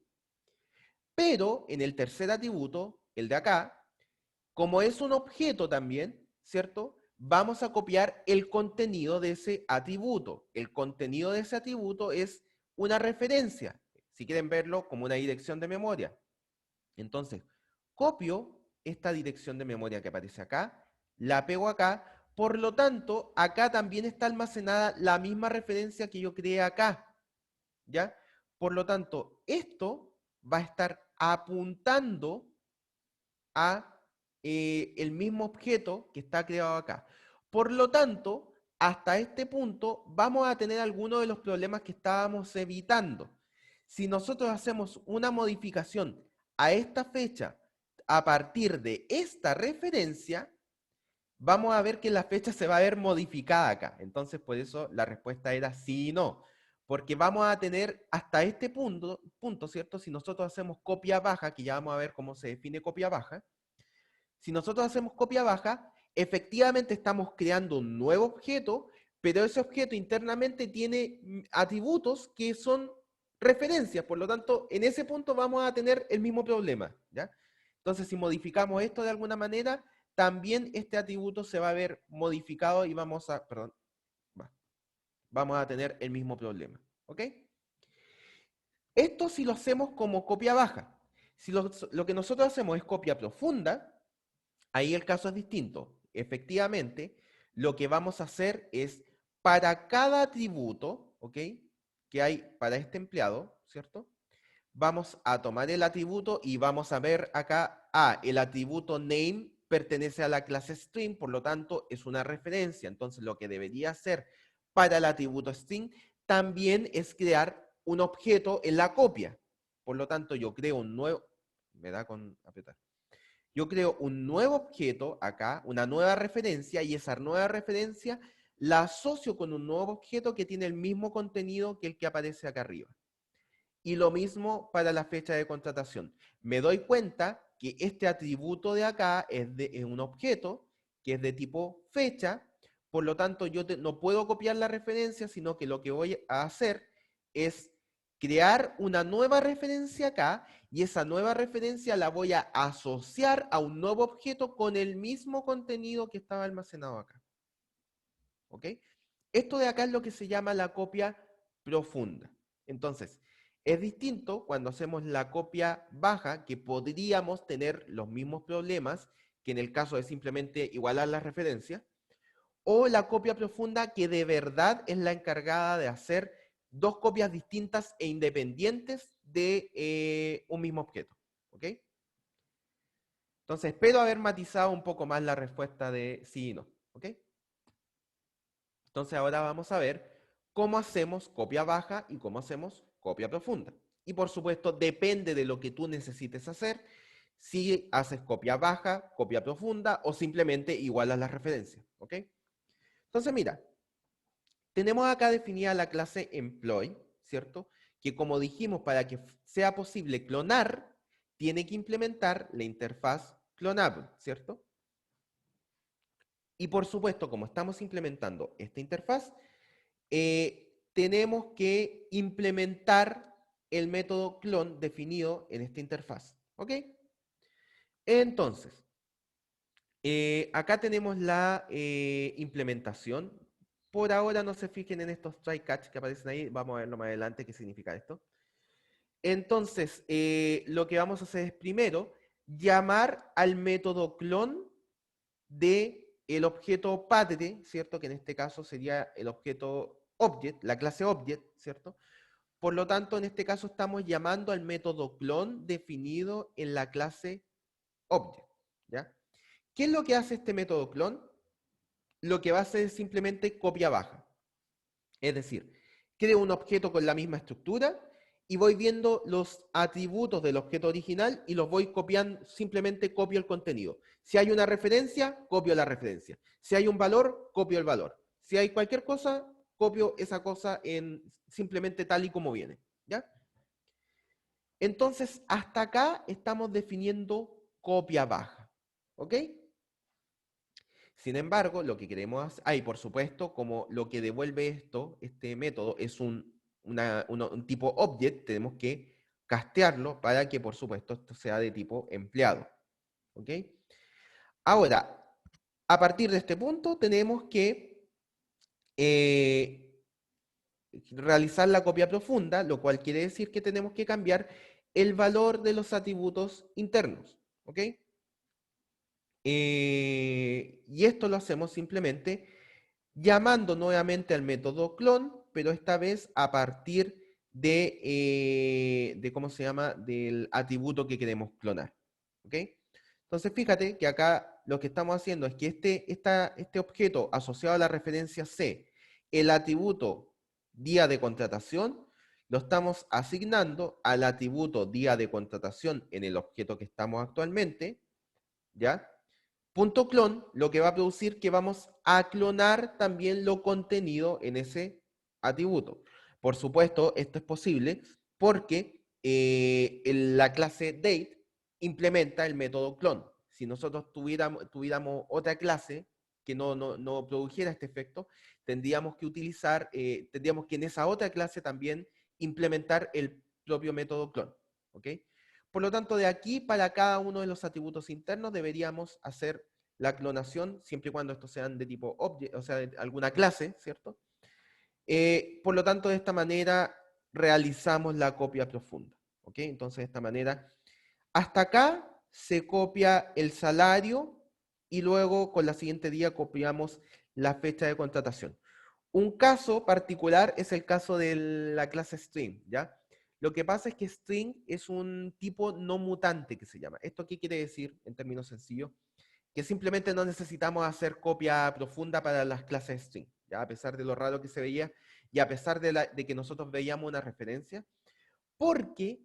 Pero en el tercer atributo, el de acá, como es un objeto también, ¿cierto? Vamos a copiar el contenido de ese atributo. El contenido de ese atributo es una referencia, si quieren verlo como una dirección de memoria. Entonces, copio esta dirección de memoria que aparece acá, la pego acá, por lo tanto, acá también está almacenada la misma referencia que yo creé acá, ¿ya? Por lo tanto, esto va a estar apuntando a el mismo objeto que está creado acá. Por lo tanto, hasta este punto vamos a tener algunos de los problemas que estábamos evitando. Si nosotros hacemos una modificación a esta fecha a partir de esta referencia, vamos a ver que la fecha se va a ver modificada acá. Entonces, por eso la respuesta era sí y no. Porque vamos a tener hasta este punto, ¿cierto? Si nosotros hacemos copia baja, que ya vamos a ver cómo se define copia baja, si nosotros hacemos copia baja, efectivamente estamos creando un nuevo objeto, pero ese objeto internamente tiene atributos que son referencias, por lo tanto, en ese punto vamos a tener el mismo problema, ¿ya? Entonces, si modificamos esto de alguna manera, también este atributo se va a ver modificado y vamos a tener el mismo problema, ¿ok? Esto si lo hacemos como copia baja. Si lo que nosotros hacemos es copia profunda, ahí el caso es distinto. Efectivamente, lo que vamos a hacer es, para cada atributo, ¿ok? Que hay para este empleado, ¿cierto? Vamos a tomar el atributo y vamos a ver acá, el atributo name pertenece a la clase string, por lo tanto, es una referencia. Entonces, lo que debería hacer para el atributo string también es crear un objeto en la copia. Por lo tanto, yo creo un nuevo, me da con apretar. Yo creo un nuevo objeto acá, una nueva referencia, y esa nueva referencia la asocio con un nuevo objeto que tiene el mismo contenido que el que aparece acá arriba. Y lo mismo para la fecha de contratación. Me doy cuenta que este atributo de acá es un objeto que es de tipo fecha, por lo tanto yo no puedo copiar la referencia, sino que lo que voy a hacer es crear una nueva referencia acá, y esa nueva referencia la voy a asociar a un nuevo objeto con el mismo contenido que estaba almacenado acá. ¿Ok? Esto de acá es lo que se llama la copia profunda. Entonces, es distinto cuando hacemos la copia baja, que podríamos tener los mismos problemas que en el caso de simplemente igualar las referencias, o la copia profunda, que de verdad es la encargada de hacer dos copias distintas e independientes de un mismo objeto. ¿Ok? Entonces, espero haber matizado un poco más la respuesta de sí y no. ¿Ok? Entonces, ahora vamos a ver cómo hacemos copia baja y cómo hacemos copia profunda. Y por supuesto, depende de lo que tú necesites hacer, si haces copia baja, copia profunda o simplemente igualas las referencias. ¿Ok? Entonces, mira, tenemos acá definida la clase employee, ¿cierto? Que como dijimos, para que sea posible clonar, tiene que implementar la interfaz clonable, ¿cierto? Y por supuesto, como estamos implementando esta interfaz, tenemos que implementar el método clon definido en esta interfaz, ¿ok? Entonces, acá tenemos la implementación. Por ahora no se fijen en estos try catch que aparecen ahí, vamos a verlo más adelante qué significa esto. Entonces, lo que vamos a hacer es primero llamar al método clon de el objeto padre, ¿cierto? Que en este caso sería el objeto object, la clase object, ¿cierto? Por lo tanto, en este caso estamos llamando al método clon definido en la clase object, ¿ya? ¿Qué es lo que hace este método clon? Lo que va a hacer es simplemente copia baja. Es decir, creo un objeto con la misma estructura y voy viendo los atributos del objeto original y los voy copiando, simplemente copio el contenido. Si hay una referencia, copio la referencia. Si hay un valor, copio el valor. Si hay cualquier cosa, copio esa cosa simplemente tal y como viene, ¿ya? Entonces, hasta acá estamos definiendo copia baja, ¿ok? Sin embargo, lo que queremos hacer, y por supuesto, como lo que devuelve este método es un tipo object, tenemos que castearlo para que, por supuesto, esto sea de tipo empleado, ¿ok? Ahora, a partir de este punto, tenemos que realizar la copia profunda, lo cual quiere decir que tenemos que cambiar el valor de los atributos internos, ¿ok? Y esto lo hacemos simplemente llamando nuevamente al método clon, pero esta vez a partir de ¿cómo se llama? Del atributo que queremos clonar, ¿ok? Entonces fíjate que acá lo que estamos haciendo es que este objeto asociado a la referencia C, el atributo día de contratación, lo estamos asignando al atributo día de contratación en el objeto que estamos actualmente, ¿ya? Punto clon, lo que va a producir que vamos a clonar también lo contenido en ese atributo. Por supuesto, esto es posible porque la clase date implementa el método clon. Si nosotros tuviéramos otra clase que no produjera este efecto, tendríamos que en esa otra clase también implementar el propio método clon, ¿ok? Por lo tanto, de aquí para cada uno de los atributos internos deberíamos hacer la clonación, siempre y cuando estos sean de tipo object, o sea, de alguna clase, ¿cierto? Por lo tanto, de esta manera realizamos la copia profunda, ¿ok? Entonces, de esta manera, hasta acá se copia el salario y luego con la siguiente día copiamos la fecha de contratación. Un caso particular es el caso de la clase string, ¿ya? Lo que pasa es que string es un tipo no mutante que se llama. ¿Esto qué quiere decir en términos sencillos? Que simplemente no necesitamos hacer copia profunda para las clases string, ¿ya? A pesar de lo raro que se veía y a pesar de que nosotros veíamos una referencia, porque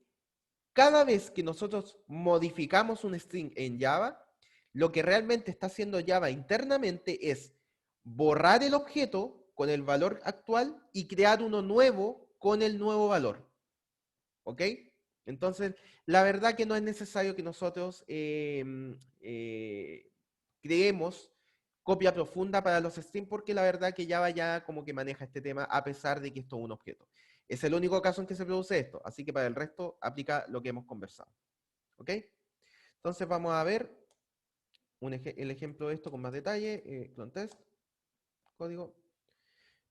cada vez que nosotros modificamos un string en Java, lo que realmente está haciendo Java internamente es borrar el objeto con el valor actual y crear uno nuevo con el nuevo valor. ¿Ok? Entonces, la verdad que no es necesario que nosotros creemos copia profunda para los strings porque la verdad que Java ya como que maneja este tema a pesar de que esto es un objeto. Es el único caso en que se produce esto, así que para el resto aplica lo que hemos conversado. ¿Ok? Entonces vamos a ver el ejemplo de esto con más detalle. Clone test, código.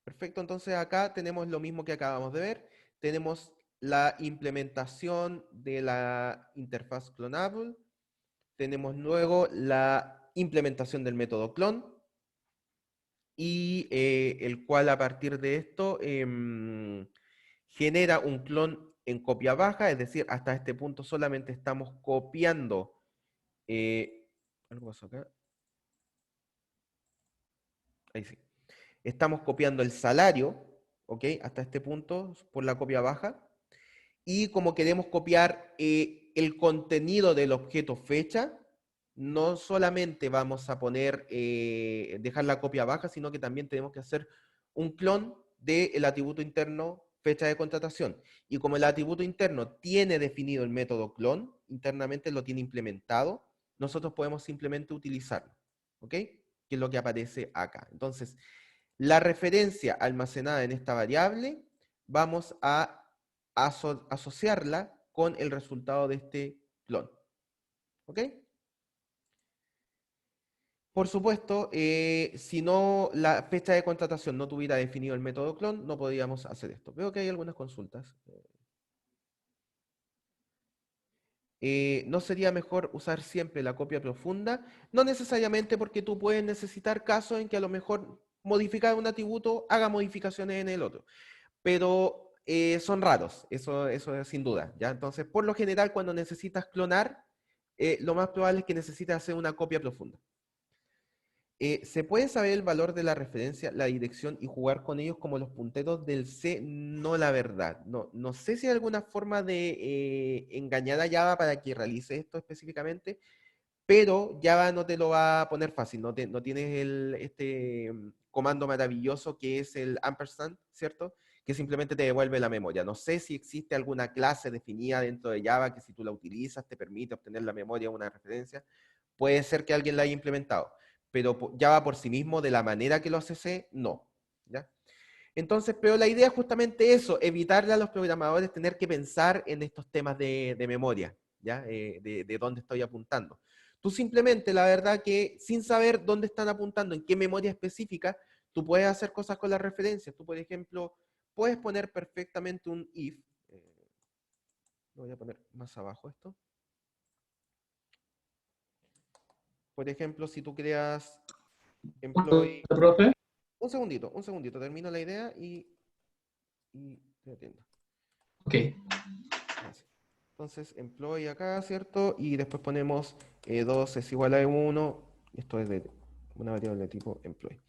Perfecto, entonces acá tenemos lo mismo que acabamos de ver. Tenemos la implementación de la interfaz clonable. Tenemos luego la implementación del método clon. Y el cual a partir de esto genera un clon en copia baja, es decir, hasta este punto solamente estamos copiando. ¿Algo pasó acá? Ahí sí. Estamos copiando el salario, ¿ok? Hasta este punto por la copia baja. Y como queremos copiar el contenido del objeto fecha, no solamente vamos a poner, dejar la copia baja, sino que también tenemos que hacer un clon del atributo interno fecha de contratación. Y como el atributo interno tiene definido el método clon, internamente lo tiene implementado, nosotros podemos simplemente utilizarlo, ¿ok? Que es lo que aparece acá. Entonces, la referencia almacenada en esta variable, vamos a asociarla con el resultado de este clon. ¿Ok? Por supuesto, si no la fecha de contratación no tuviera definido el método clon, no podríamos hacer esto. Veo que hay algunas consultas. ¿No sería mejor usar siempre la copia profunda? No necesariamente, porque tú puedes necesitar casos en que a lo mejor modificar un atributo haga modificaciones en el otro. Pero son raros, eso es sin duda, ¿ya? Entonces, por lo general, cuando necesitas clonar, lo más probable es que necesites hacer una copia profunda. ¿Se puede saber el valor de la referencia, la dirección y jugar con ellos como los punteros del C? No, la verdad. No sé si hay alguna forma de engañar a Java para que realice esto específicamente, pero Java no te lo va a poner fácil. No tienes este comando maravilloso que es el ampersand, ¿cierto? Que simplemente te devuelve la memoria. No sé si existe alguna clase definida dentro de Java que si tú la utilizas te permite obtener la memoria de una referencia. Puede ser que alguien la haya implementado, pero Java por sí mismo, de la manera que lo hace C, no. ¿Ya? Entonces, pero la idea es justamente eso, evitarle a los programadores tener que pensar en estos temas de memoria, ¿ya? De dónde estoy apuntando. Tú simplemente, la verdad que sin saber dónde están apuntando, en qué memoria específica, tú puedes hacer cosas con las referencias. Tú, por ejemplo, puedes poner perfectamente un if. Lo voy a poner más abajo esto. Por ejemplo, si tú creas employee... Profe. Un segundito, termino la idea y te atiendo. Ok. Gracias. Entonces, employee acá, ¿cierto? Y después ponemos 2 es igual a 1. Esto es de una variable de tipo employee.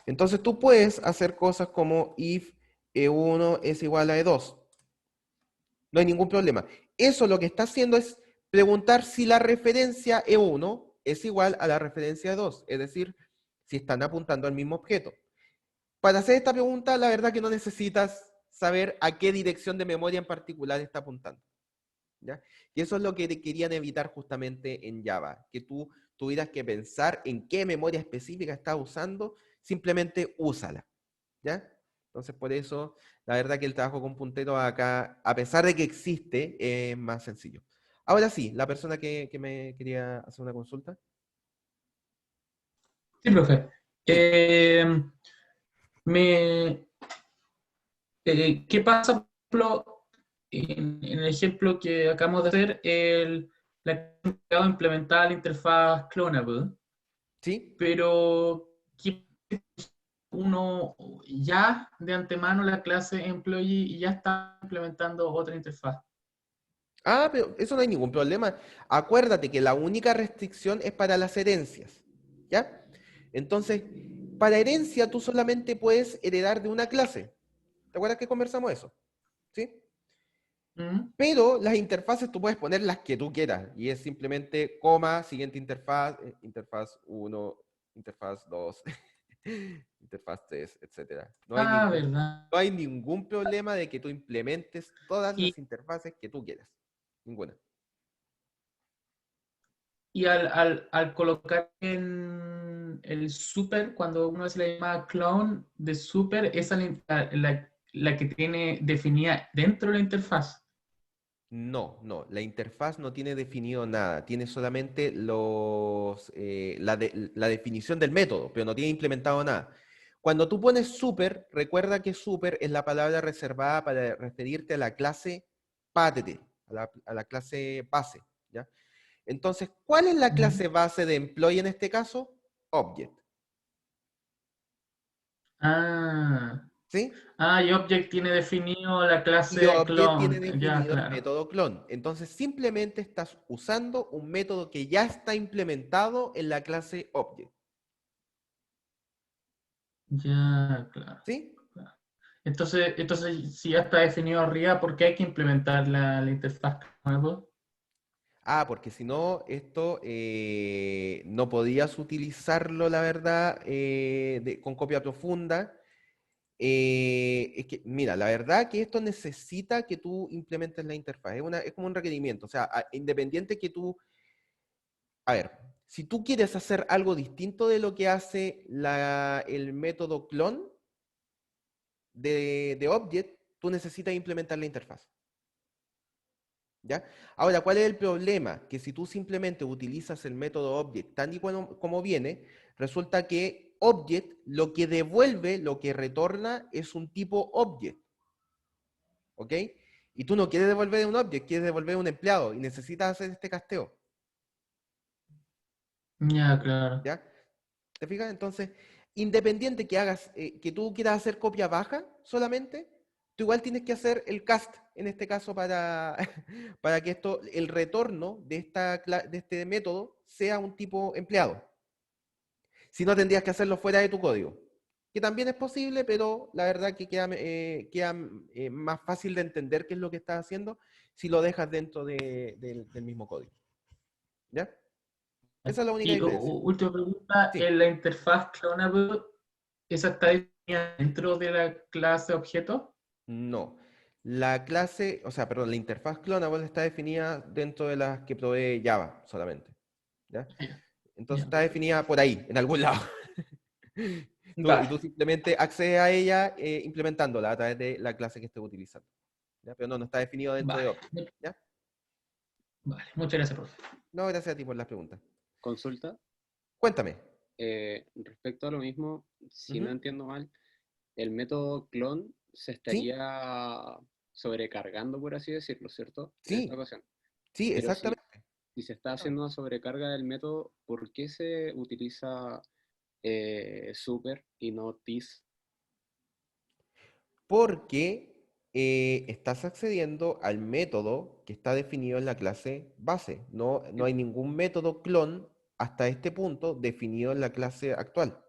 Entonces, tú puedes hacer cosas como if E1 es igual a E2. No hay ningún problema. Eso lo que está haciendo es preguntar si la referencia E1 es igual a la referencia E2. Es decir, si están apuntando al mismo objeto. Para hacer esta pregunta, la verdad que no necesitas saber a qué dirección de memoria en particular está apuntando. ¿Ya? Y eso es lo que querían evitar justamente en Java, que tú tuvieras que pensar en qué memoria específica estás usando, simplemente úsala. ¿Ya? Entonces, por eso, la verdad que el trabajo con punteros acá, a pesar de que existe, es más sencillo. Ahora sí, la persona que me quería hacer una consulta. Sí, profe. Sí. Me, ¿Qué pasa, por ejemplo, en el ejemplo que acabamos de hacer, la implementada la interfaz Clonable, ¿Sí? pero ¿qué uno ya de antemano la clase employee y ya está implementando otra interfaz? Ah, pero eso no hay ningún problema. Acuérdate que la única restricción es para las herencias, ¿ya? Entonces, para herencia tú solamente puedes heredar de una clase. ¿Te acuerdas que conversamos eso? ¿Sí? ¿Mm? Pero las interfaces tú puedes poner las que tú quieras y es simplemente coma, siguiente interfaz, interfaz 1, interfaz 2, interfaz 3, etc. Ah, ¿verdad? No hay ningún problema de que tú implementes todas Y, las interfaces que tú quieras. Ninguna. y al colocar en el super, cuando uno se le llama clone de super, esa es la que tiene definida dentro de la interfaz. No, la interfaz no tiene definido nada, tiene solamente la definición del método, pero no tiene implementado nada. Cuando tú pones super, recuerda que super es la palabra reservada para referirte a la clase padre, a la clase base, ¿ya? Entonces, ¿cuál es la ¿Mm? clase base de employee en este caso? Object, Ah, ¿sí? y Object tiene definido la Y clase Object tiene clone. Ya, definido el claro. método clone. Entonces, simplemente estás usando un método que ya está implementado en la clase Object. Ya, claro. ¿Sí? Claro. Entonces, si ya está definido arriba, ¿por qué hay que implementar la interfaz nueva? Ah, porque si no, esto no podías utilizarlo, la verdad, con copia profunda. Es que, mira, la verdad que esto necesita que tú implementes la interfaz. Es como un requerimiento. O sea, independiente que tú. A ver, si tú quieres hacer algo distinto de lo que hace el método clone de Object, tú necesitas implementar la interfaz. ¿Ya? Ahora, ¿cuál es el problema? Que si tú simplemente utilizas el método Object tal y como viene, resulta que Object lo que devuelve, lo que retorna es un tipo Object. ¿Ok? Y tú no quieres devolver un Object, quieres devolver un empleado y necesitas hacer este casteo. Ya, claro. ¿Ya? ¿Te fijas? Entonces, independiente que hagas, que tú quieras hacer copia baja solamente, tú igual tienes que hacer el cast, en este caso, para, para que el retorno de este método sea un tipo empleado. Si no, tendrías que hacerlo fuera de tu código. Que también es posible, pero la verdad que queda más fácil de entender qué es lo que estás haciendo si lo dejas dentro del mismo código. ¿Ya? Esa es la única Y diferencia. última pregunta, Sí. ¿en la interfaz clonable, esa está definida dentro de la clase objeto? No. La clase, o sea, perdón, la interfaz clonable está definida dentro de las que provee Java solamente. ¿Ya? Entonces Ya, está perfecto. definida por ahí, en algún lado. Y tú Vale, simplemente accedes a ella implementándola a través de la clase que estés utilizando. ¿Ya? Pero no está definido dentro de vale, otro. ¿Ya? vale. Muchas gracias, profe. No, gracias a ti por las preguntas. Consulta. Cuéntame. Respecto a lo mismo, si no Ujú. entiendo mal, el método clon se Sí, estaría sobrecargando, por así decirlo, ¿cierto? En esta sí, ocasión. sí, Pero si, exactamente. si se está haciendo una sobrecarga del método, ¿por qué se utiliza super y no this? Porque estás accediendo al método que está definido en la clase base. No hay ningún método clon hasta este punto definido en la clase actual.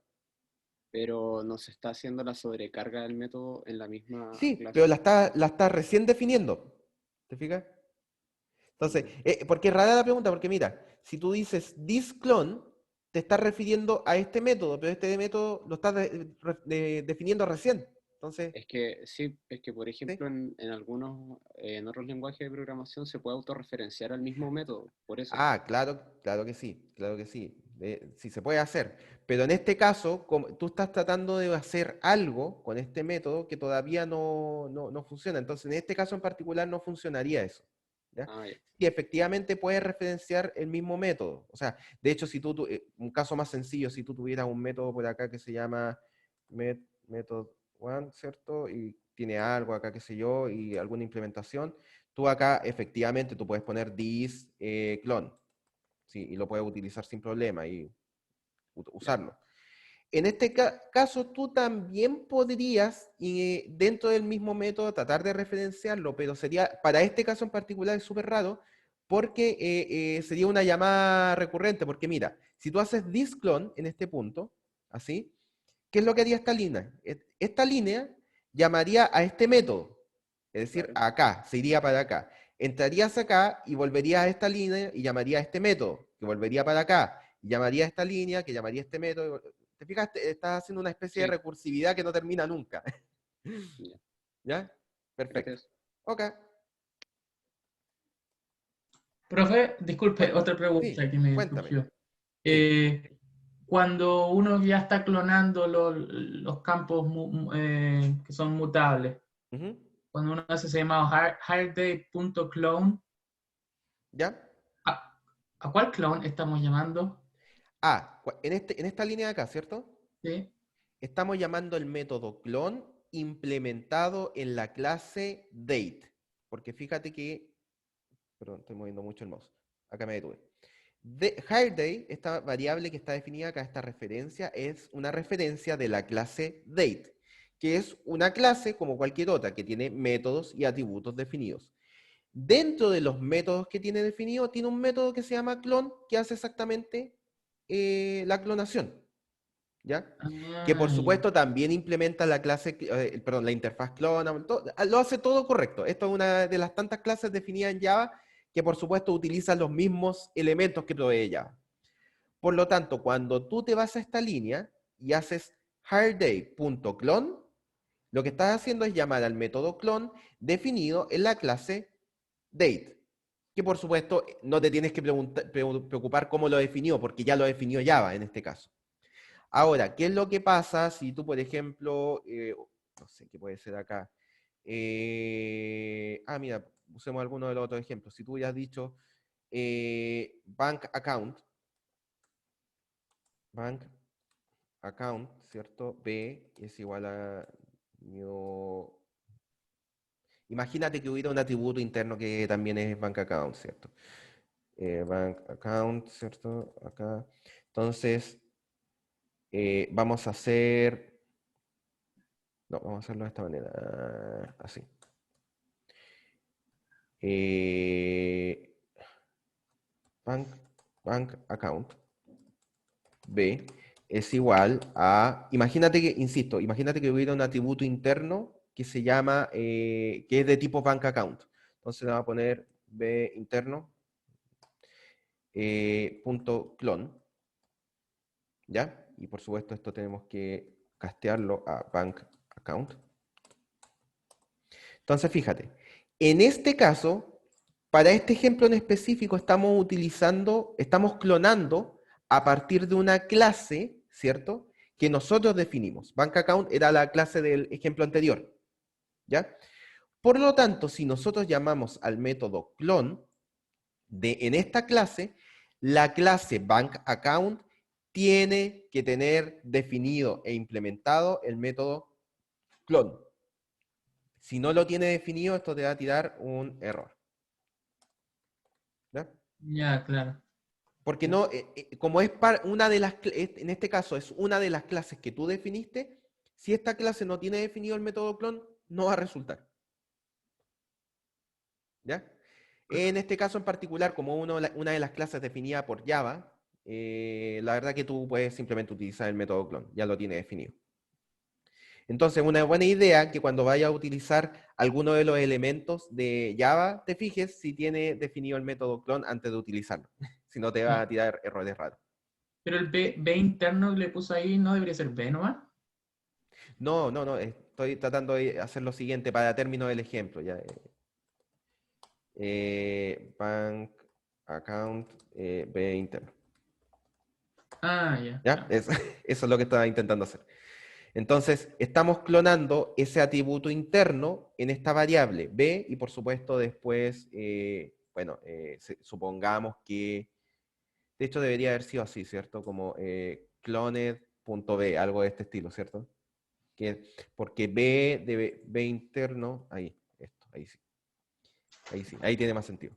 Pero no se está haciendo la sobrecarga del método en la misma Sí, pero clase. la está recién definiendo. ¿Te fijas? Entonces, Ya. ¿por qué es rara la pregunta? Porque mira, si tú dices this clone, te estás refiriendo a este método, pero este método lo estás definiendo recién. Entonces, Es que sí, es que por ¿sí? ejemplo en algunos, en otros lenguajes de programación se puede autorreferenciar al mismo método, por eso. Ah, claro, claro que sí, claro que sí. Sí se puede hacer. Pero en este caso, como tú estás tratando de hacer algo con este método que todavía no funciona. Entonces, en este caso en particular no funcionaría eso. ¿Ya? Ah, ya. Y efectivamente puedes referenciar el mismo método. O sea, de hecho, si un caso más sencillo, si tú tuvieras un método por acá que se llama method one, ¿cierto? Y tiene algo acá, qué sé yo, y alguna implementación, tú acá efectivamente tú puedes poner this clone, ¿sí? Y lo puedes utilizar sin problema y Ya. usarlo. En este caso, tú también podrías, dentro del mismo método, tratar de referenciarlo, pero sería, para este caso en particular, es súper raro, porque sería una llamada recurrente, porque mira, si tú haces this clone en este punto, así, ¿qué es lo que haría esta línea? Esta línea llamaría a este método, es decir, Claro. acá, se iría para acá. Entrarías acá y volverías a esta línea y llamaría a este método, que volvería para acá, y llamaría a esta línea, que llamaría a este método. ¿Te fijas? Estás haciendo una especie de Sí, recursividad que no termina nunca. ya. ¿Ya? Perfecto. Gracias. Ok, Profe, disculpe, otra sí, pregunta que me cuéntame. surgió. Sí. Cuando uno ya está clonando los campos que son mutables, Ujú. cuando uno hace ese llamado hardday.clone, ¿Ya? ¿a, ¿a cuál clone estamos llamando? Ah, en esta línea de acá, ¿cierto? ¿Sí? Estamos llamando el método clone implementado en la clase date. Porque fíjate que, perdón, estoy moviendo mucho el mouse. Acá me detuve. HireDay, esta variable que está definida acá, esta referencia, es una referencia de la clase date, que es una clase como cualquier otra, que tiene métodos y atributos definidos. Dentro de los métodos que tiene definido, tiene un método que se llama clone, que hace exactamente la clonación. ¿Ya? Que por Ah, ya. supuesto también implementa la clase, perdón, la interfaz clona, lo hace todo correcto. Esto es una de las tantas clases definidas en Java que por supuesto utilizan los mismos elementos que provee Java. Por lo tanto, cuando tú te vas a esta línea y haces hardday.clone, lo que estás haciendo es llamar al método clone definido en la clase date. Que por supuesto no te tienes que preocupar cómo lo definió, porque ya lo definió Java en este caso. Ahora, ¿qué es lo que pasa si tú, por ejemplo, no sé qué puede ser acá? Mira, usemos alguno de los otros ejemplos. Si tú ya has dicho bank account, ¿cierto? B es igual a new. Imagínate que hubiera un atributo interno que también es bank account, ¿cierto? Bank account, ¿cierto? Acá. Entonces, vamos a hacer. No, vamos a hacerlo de esta manera. Así. Bank, bank account B es igual a, imagínate que, insisto, imagínate que hubiera un atributo interno que se llama, que es de tipo bank account. Entonces le vamos a poner b interno punto clone, ¿ya? Y por supuesto esto tenemos que castearlo a bank account. Entonces fíjate, en este caso, para este ejemplo en específico estamos clonando a partir de una clase, ¿cierto? Que nosotros definimos. Bank account era la clase del ejemplo anterior, ¿ya? Por lo tanto, si nosotros llamamos al método clone en esta clase, la clase bank account tiene que tener definido e implementado el método clone. Si no lo tiene definido, esto te va a tirar un error. ¿Ya? Ya, claro. Porque no, como es una de las, en este caso es una de las clases que tú definiste, si esta clase no tiene definido el método clone, no va a resultar. ¿Ya? En este caso en particular, como una de las clases definida por Java, la verdad que tú puedes simplemente utilizar el método clone, ya lo tiene definido. Entonces, una buena idea que cuando vayas a utilizar alguno de los elementos de Java, te fijes si tiene definido el método clone antes de utilizarlo. Si no, te va a tirar errores raros. Pero el B interno que le puso ahí no debería ser B nomás. No, no, no. Estoy tratando de hacer lo siguiente para término del ejemplo. Ya, bank account B interno. Ah, ya. ¿Ya? Eso es lo que estaba intentando hacer. Entonces, estamos clonando ese atributo interno en esta variable b y por supuesto después, bueno, supongamos que, de hecho debería haber sido así, ¿cierto? Como cloned.b, algo de este estilo, ¿cierto? Porque b de b interno, ahí, esto, ahí sí, ahí tiene más sentido.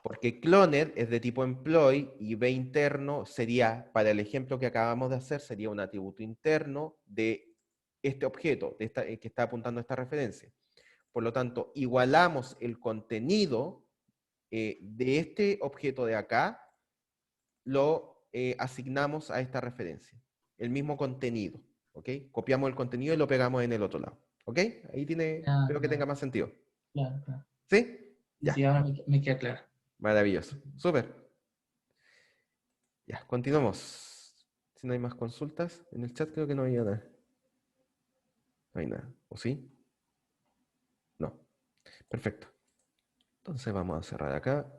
Porque cloned es de tipo employee y b interno sería, para el ejemplo que acabamos de hacer, sería un atributo interno de este objeto que está apuntando a esta referencia. Por lo tanto, igualamos el contenido de este objeto de acá, lo asignamos a esta referencia. El mismo contenido, ¿ok? Copiamos el contenido y lo pegamos en el otro lado, ¿ok? Ahí Ya, espero que claro, tenga más sentido. claro. ¿Sí? Y Ya, sí, ahora me queda claro. maravilloso. Súper. Ya, continuamos. Si no hay más consultas, en el chat creo que no había nada. No hay nada. ¿O sí? No. Perfecto. Entonces vamos a cerrar acá.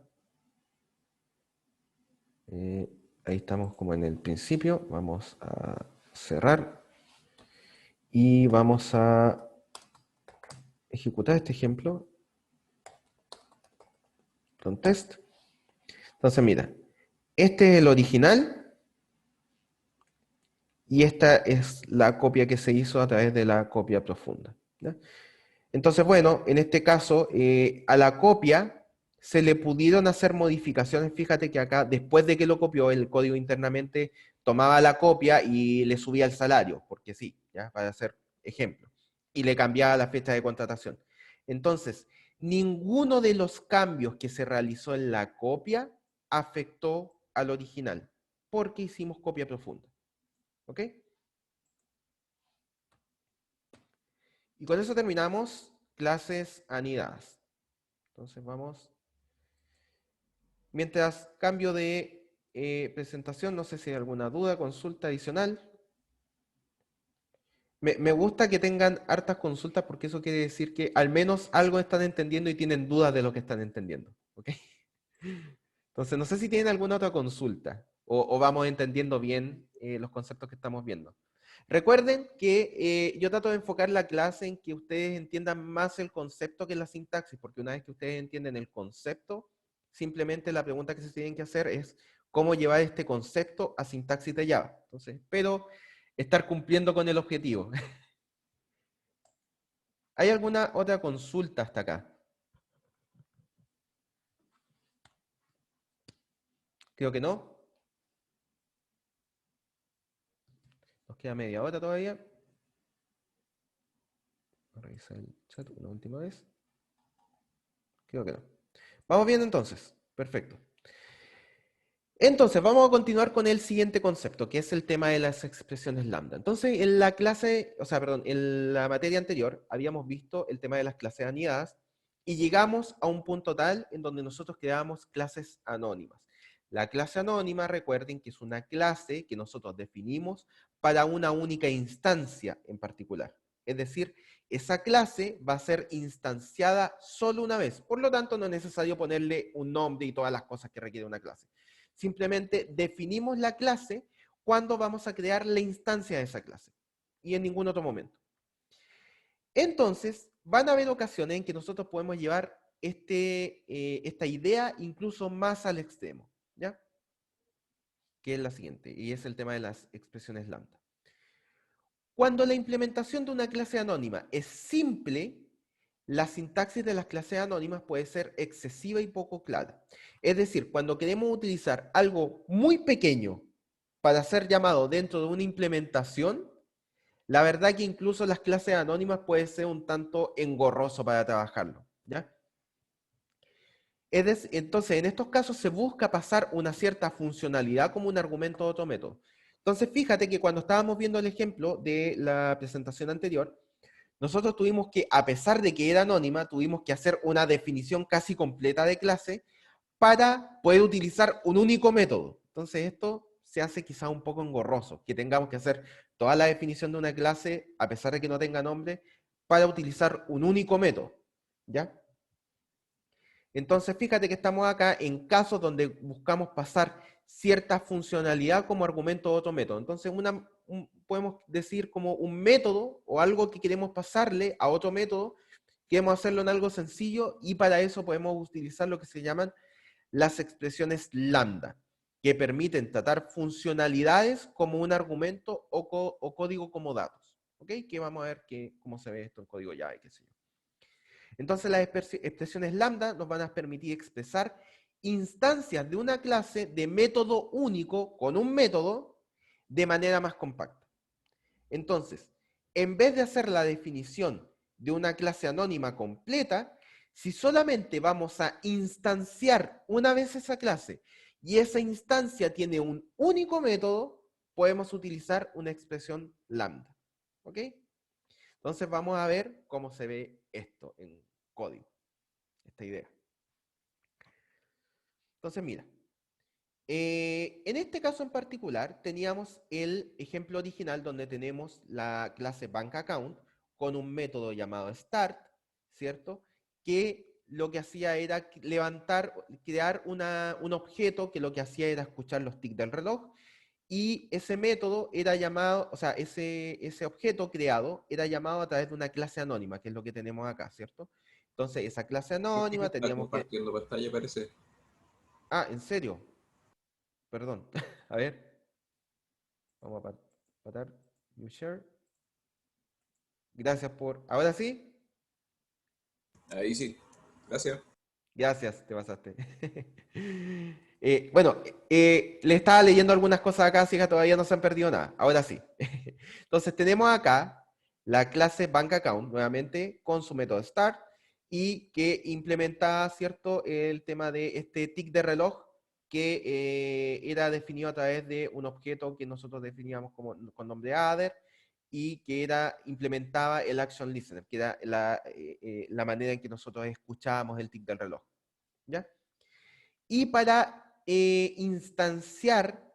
Ahí estamos como en el principio. Vamos a cerrar. Y vamos a ejecutar este ejemplo. Con test. Entonces mira. Este es el original. Y esta es la copia que se hizo a través de la copia profunda, ¿ya? Entonces, bueno, en este caso, a la copia se le pudieron hacer modificaciones. Fíjate que acá, después de que lo copió, el código internamente tomaba la copia y le subía el salario, porque sí, ¿ya? Para hacer ejemplo. Y le cambiaba la fecha de contratación. Entonces, ninguno de los cambios que se realizó en la copia afectó al original, porque hicimos copia profunda. ¿Ok? Y con eso terminamos clases anidadas. Entonces vamos. Mientras cambio de presentación, no sé si hay alguna duda, consulta adicional. Me gusta que tengan hartas consultas porque eso quiere decir que al menos algo están entendiendo y tienen dudas de lo que están entendiendo. ¿Ok? Entonces, no sé si tienen alguna otra consulta o vamos entendiendo bien los conceptos que estamos viendo. Recuerden que yo trato de enfocar la clase en que ustedes entiendan más el concepto que la sintaxis, porque una vez que ustedes entienden el concepto, simplemente la pregunta que se tienen que hacer es cómo llevar este concepto a sintaxis de Java. Entonces, espero estar cumpliendo con el objetivo. ¿Hay alguna otra consulta hasta acá? Creo que no. Nos queda media hora todavía. Voy a revisar el chat una última vez. Creo que no. Vamos bien entonces. Perfecto. Entonces, vamos a continuar con el siguiente concepto, que es el tema de las expresiones lambda. Entonces, en la clase, o sea, perdón, en la materia anterior habíamos visto el tema de las clases anidadas y llegamos a un punto tal en donde nosotros creábamos clases anónimas. La clase anónima, recuerden que es una clase que nosotros definimos para una única instancia en particular. Es decir, esa clase va a ser instanciada solo una vez. Por lo tanto, no es necesario ponerle un nombre y todas las cosas que requiere una clase. Simplemente definimos la clase cuando vamos a crear la instancia de esa clase y en ningún otro momento. Entonces, van a haber ocasiones en que nosotros podemos llevar esta idea incluso más al extremo, ¿ya? Que es la siguiente, y es el tema de las expresiones lambda. Cuando la implementación de una clase anónima es simple, la sintaxis de las clases anónimas puede ser excesiva y poco clara. Es decir, cuando queremos utilizar algo muy pequeño para ser llamado dentro de una implementación, la verdad que incluso las clases anónimas puede ser un tanto engorroso para trabajarlo, ¿ya? Entonces, en estos casos se busca pasar una cierta funcionalidad como un argumento de otro método. Entonces, fíjate que cuando estábamos viendo el ejemplo de la presentación anterior, nosotros tuvimos que, a pesar de que era anónima, tuvimos que hacer una definición casi completa de clase para poder utilizar un único método. Entonces esto se hace quizá un poco engorroso, que tengamos que hacer toda la definición de una clase, a pesar de que no tenga nombre, para utilizar un único método, ¿ya? Entonces fíjate que estamos acá en casos donde buscamos pasar cierta funcionalidad como argumento de otro método. Entonces podemos decir como un método o algo que queremos pasarle a otro método, queremos hacerlo en algo sencillo y para eso podemos utilizar lo que se llaman las expresiones lambda, que permiten tratar funcionalidades como un argumento o código como datos. ¿Ok? Que vamos a ver cómo se ve esto en código Java, qué sé yo. Entonces las expresiones lambda nos van a permitir expresar instancias de una clase de método único con un método de manera más compacta. Entonces, en vez de hacer la definición de una clase anónima completa, si solamente vamos a instanciar una vez esa clase y esa instancia tiene un único método, podemos utilizar una expresión lambda. ¿Ok? Entonces vamos a ver cómo se ve esto en código, esta idea. Entonces mira, en este caso en particular teníamos el ejemplo original donde tenemos la clase BankAccount con un método llamado start, ¿cierto? Que lo que hacía era crear un objeto que lo que hacía era escuchar los tics del reloj y ese método era llamado, o sea, ese objeto creado era llamado a través de una clase anónima, que es lo que tenemos acá, ¿cierto? Entonces, esa clase anónima Está teníamos que... compartiendo pantalla, parece. Ah, ¿en serio? Perdón. A ver. Vamos a patar. You share. Gracias por... ¿Ahora sí? Ahí sí. Gracias. Gracias, te pasaste. Bueno, le estaba leyendo algunas cosas acá, así que todavía no se han perdido nada. Ahora sí. Entonces tenemos acá la clase BankAccount, nuevamente, con su método start, y que implementa, ¿cierto?, el tema de este tick de reloj que era definido a través de un objeto que nosotros definíamos con nombre adder, y que implementaba el Action Listener, que era la manera en que nosotros escuchábamos el tick del reloj. ¿Ya? Y para instanciar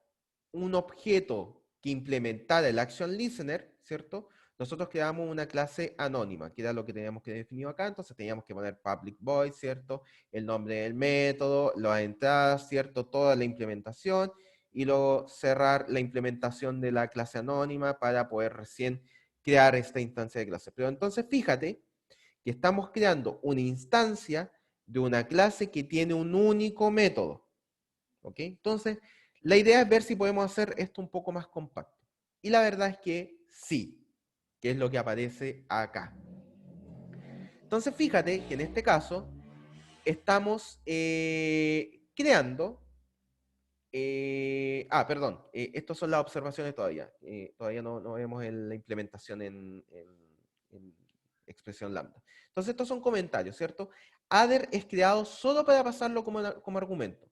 un objeto que implementara el Action Listener, ¿cierto? Nosotros creamos una clase anónima, que era lo que teníamos que definir acá, entonces teníamos que poner public void, ¿cierto? El nombre del método, las entradas, ¿cierto? Toda la implementación, y luego cerrar la implementación de la clase anónima para poder recién crear esta instancia de clase. Pero entonces fíjate que estamos creando una instancia de una clase que tiene un único método. ¿Ok? Entonces, la idea es ver si podemos hacer esto un poco más compacto. Y la verdad es que sí, que es lo que aparece acá. Entonces, fíjate que en este caso estamos creando... perdón, estas son las observaciones todavía. Todavía no vemos la implementación en expresión lambda. Entonces, estos son comentarios, ¿cierto? Adder es creado solo para pasarlo como argumento,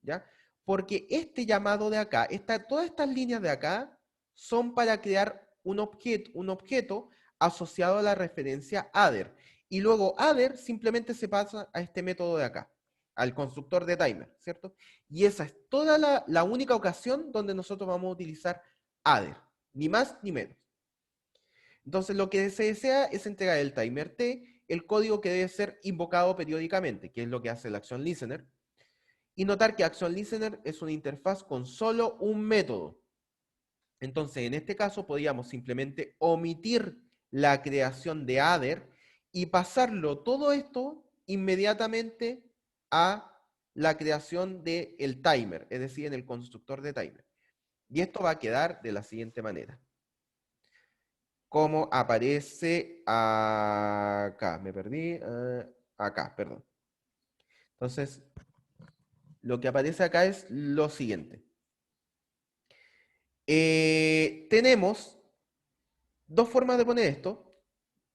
¿ya? Porque este llamado de acá, todas estas líneas de acá, son para crear un objeto asociado a la referencia adder. Y luego adder simplemente se pasa a este método de acá, al constructor de timer, ¿cierto? Y esa es toda la única ocasión donde nosotros vamos a utilizar adder, ni más ni menos. Entonces lo que se desea es entregar el timer T, el código que debe ser invocado periódicamente, que es lo que hace el Action Listener. Y notar que Action Listener es una interfaz con solo un método. Entonces, en este caso, podríamos simplemente omitir la creación de adder y pasarlo todo esto inmediatamente a la creación del timer, es decir, en el constructor de timer. Y esto va a quedar de la siguiente manera. Como aparece acá, me perdí, acá, perdón. Entonces, lo que aparece acá es lo siguiente. Tenemos dos formas de poner esto.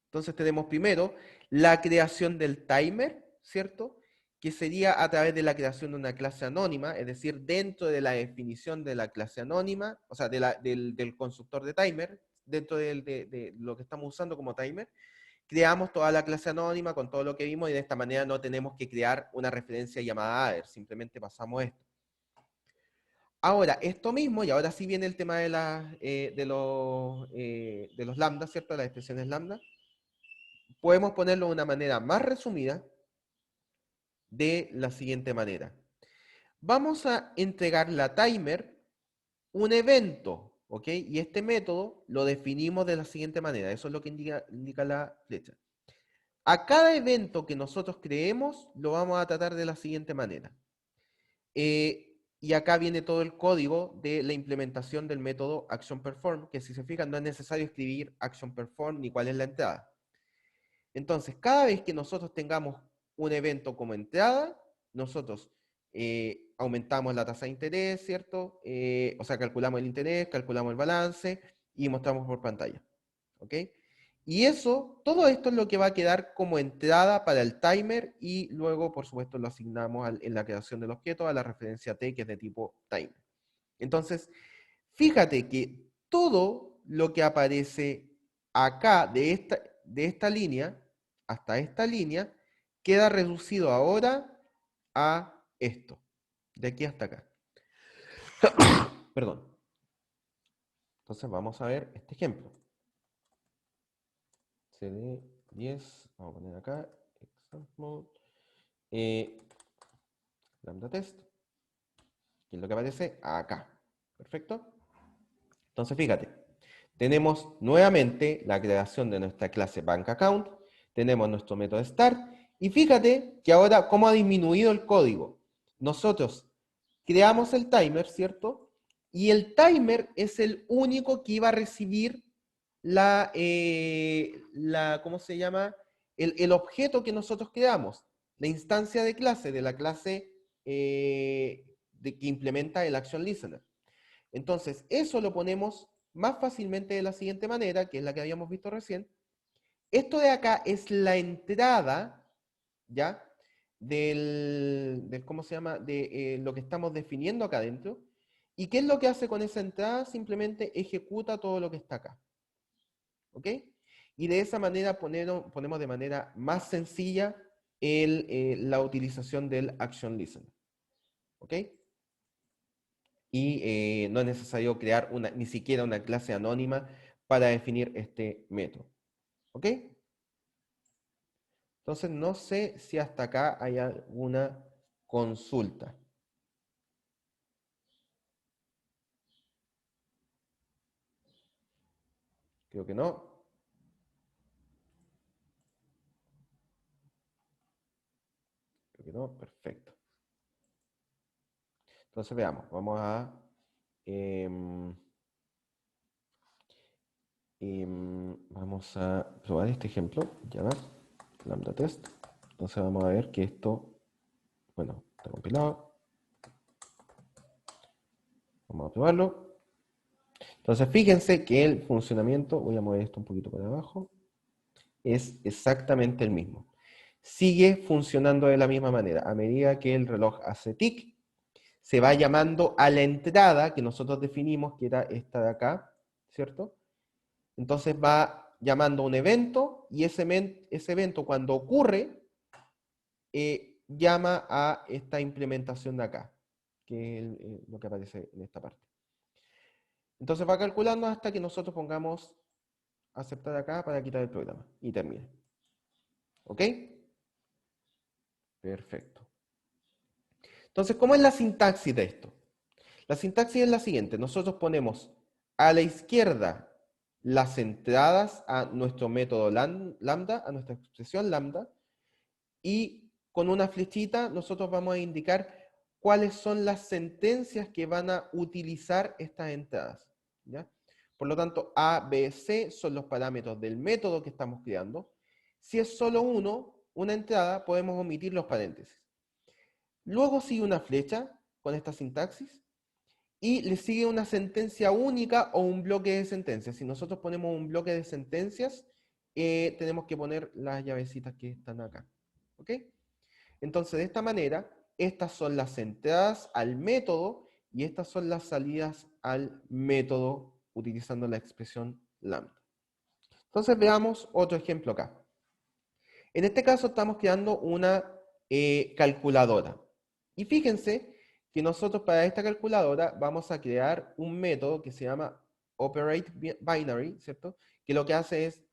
Entonces tenemos primero la creación del timer, ¿cierto? Que sería a través de la creación de una clase anónima, es decir, dentro de la definición de la clase anónima, o sea, del constructor de timer, dentro de lo que estamos usando como timer, creamos toda la clase anónima con todo lo que vimos y de esta manera no tenemos que crear una referencia llamada adder, simplemente pasamos esto. Ahora, esto mismo, y ahora sí viene el tema de los lambdas, ¿cierto? Las expresiones lambda. Podemos ponerlo de una manera más resumida de la siguiente manera. Vamos a entregar la timer un evento, ¿ok? Y este método lo definimos de la siguiente manera. Eso es lo que indica la flecha. A cada evento que nosotros creemos, lo vamos a tratar de la siguiente manera. Y acá viene todo el código de la implementación del método ActionPerform, que si se fijan no es necesario escribir ActionPerform ni cuál es la entrada. Entonces, cada vez que nosotros tengamos un evento como entrada, nosotros aumentamos la tasa de interés, ¿cierto? O sea, calculamos el interés, calculamos el balance y mostramos por pantalla. ¿Ok? Y todo esto es lo que va a quedar como entrada para el timer y luego, por supuesto, lo asignamos en la creación del objeto a la referencia T, que es de tipo timer. Entonces, fíjate que todo lo que aparece acá de esta línea hasta esta línea queda reducido ahora a esto, de aquí hasta acá. Perdón. Entonces vamos a ver este ejemplo. CD10, vamos a poner acá, example, lambda test, que es lo que aparece acá. Perfecto. Entonces fíjate, tenemos nuevamente la creación de nuestra clase bank account, tenemos nuestro método start, y fíjate que ahora cómo ha disminuido el código. Nosotros creamos el timer, ¿cierto? Y el timer es el único que iba a recibir ¿cómo se llama? El objeto que nosotros creamos, la instancia de clase de la clase que implementa el Action Listener. Entonces, eso lo ponemos más fácilmente de la siguiente manera, que es la que habíamos visto recién. Esto de acá es la entrada, ¿ya? ¿Cómo se llama? De lo que estamos definiendo acá adentro. ¿Y qué es lo que hace con esa entrada? Simplemente ejecuta todo lo que está acá. ¿Ok? Y de esa manera ponemos de manera más sencilla la utilización del Action Listener. ¿Ok? Y no es necesario crear ni siquiera una clase anónima para definir este método. ¿Ok? Entonces no sé si hasta acá hay alguna consulta. Creo que no. Creo que no. Perfecto. Entonces veamos. Vamos a probar este ejemplo. Ya va. Lambda test. Entonces vamos a ver que esto, bueno, está compilado. Vamos a probarlo. Entonces fíjense que el funcionamiento, voy a mover esto un poquito para abajo, es exactamente el mismo. Sigue funcionando de la misma manera. A medida que el reloj hace tic, se va llamando a la entrada que nosotros definimos, que era esta de acá, ¿cierto? Entonces va llamando a un evento y ese evento cuando ocurre, llama a esta implementación de acá, que es lo que aparece en esta parte. Entonces va calculando hasta que nosotros pongamos aceptar acá para quitar el programa y termine. ¿Ok? Perfecto. Entonces, ¿cómo es la sintaxis de esto? La sintaxis es la siguiente. Nosotros ponemos a la izquierda las entradas a nuestro método lambda, a nuestra expresión lambda, y con una flechita nosotros vamos a indicar cuáles son las sentencias que van a utilizar estas entradas, ¿ya? Por lo tanto, A, B, C son los parámetros del método que estamos creando. Si es solo una entrada, podemos omitir los paréntesis. Luego sigue una flecha con esta sintaxis y le sigue una sentencia única o un bloque de sentencias. Si nosotros ponemos un bloque de sentencias, tenemos que poner las llavecitas que están acá. ¿Ok? Entonces, de esta manera, estas son las entradas al método y estas son las salidas al método utilizando la expresión lambda. Entonces, veamos otro ejemplo acá. En este caso, estamos creando una calculadora. Y fíjense que nosotros para esta calculadora vamos a crear un método que se llama operateBinary, ¿cierto? Que lo que hace es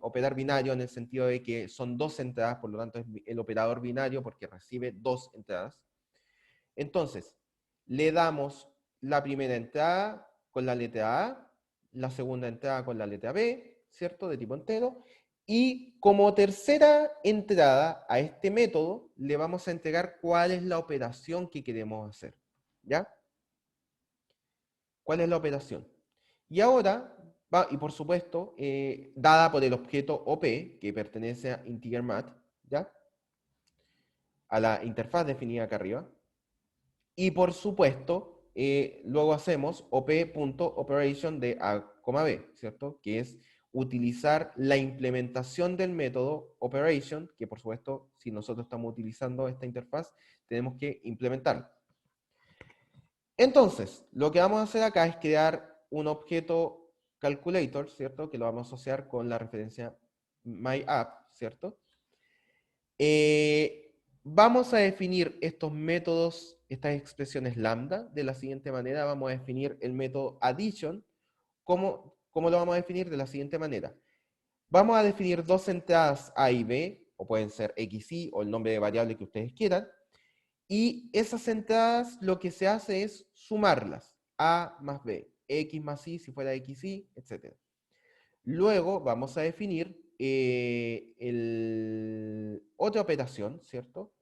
operar binario en el sentido de que son dos entradas, por lo tanto es el operador binario porque recibe dos entradas. Entonces, le damos la primera entrada con la letra A, la segunda entrada con la letra B, ¿cierto? De tipo entero. Y como tercera entrada a este método, le vamos a entregar cuál es la operación que queremos hacer. ¿Ya? ¿Cuál es la operación? Y ahora, y por supuesto, dada por el objeto OP, que pertenece a IntegerMath, ¿ya? A la interfaz definida acá arriba. Y por supuesto, luego hacemos op.operation de A, B, ¿cierto? Que es utilizar la implementación del método operation, que por supuesto, si nosotros estamos utilizando esta interfaz, tenemos que implementarlo. Entonces, lo que vamos a hacer acá es crear un objeto calculator, ¿cierto? Que lo vamos a asociar con la referencia myApp, ¿cierto? Vamos a definir estos métodos, estas expresiones lambda, de la siguiente manera. Vamos a definir el método addition. ¿Cómo lo vamos a definir? De la siguiente manera. Vamos a definir dos entradas A y B, o pueden ser X, Y, o el nombre de variable que ustedes quieran. Y esas entradas lo que se hace es sumarlas. A más B, X más Y si fuera X, Y, etc. Luego vamos a definir otra operación, ¿cierto?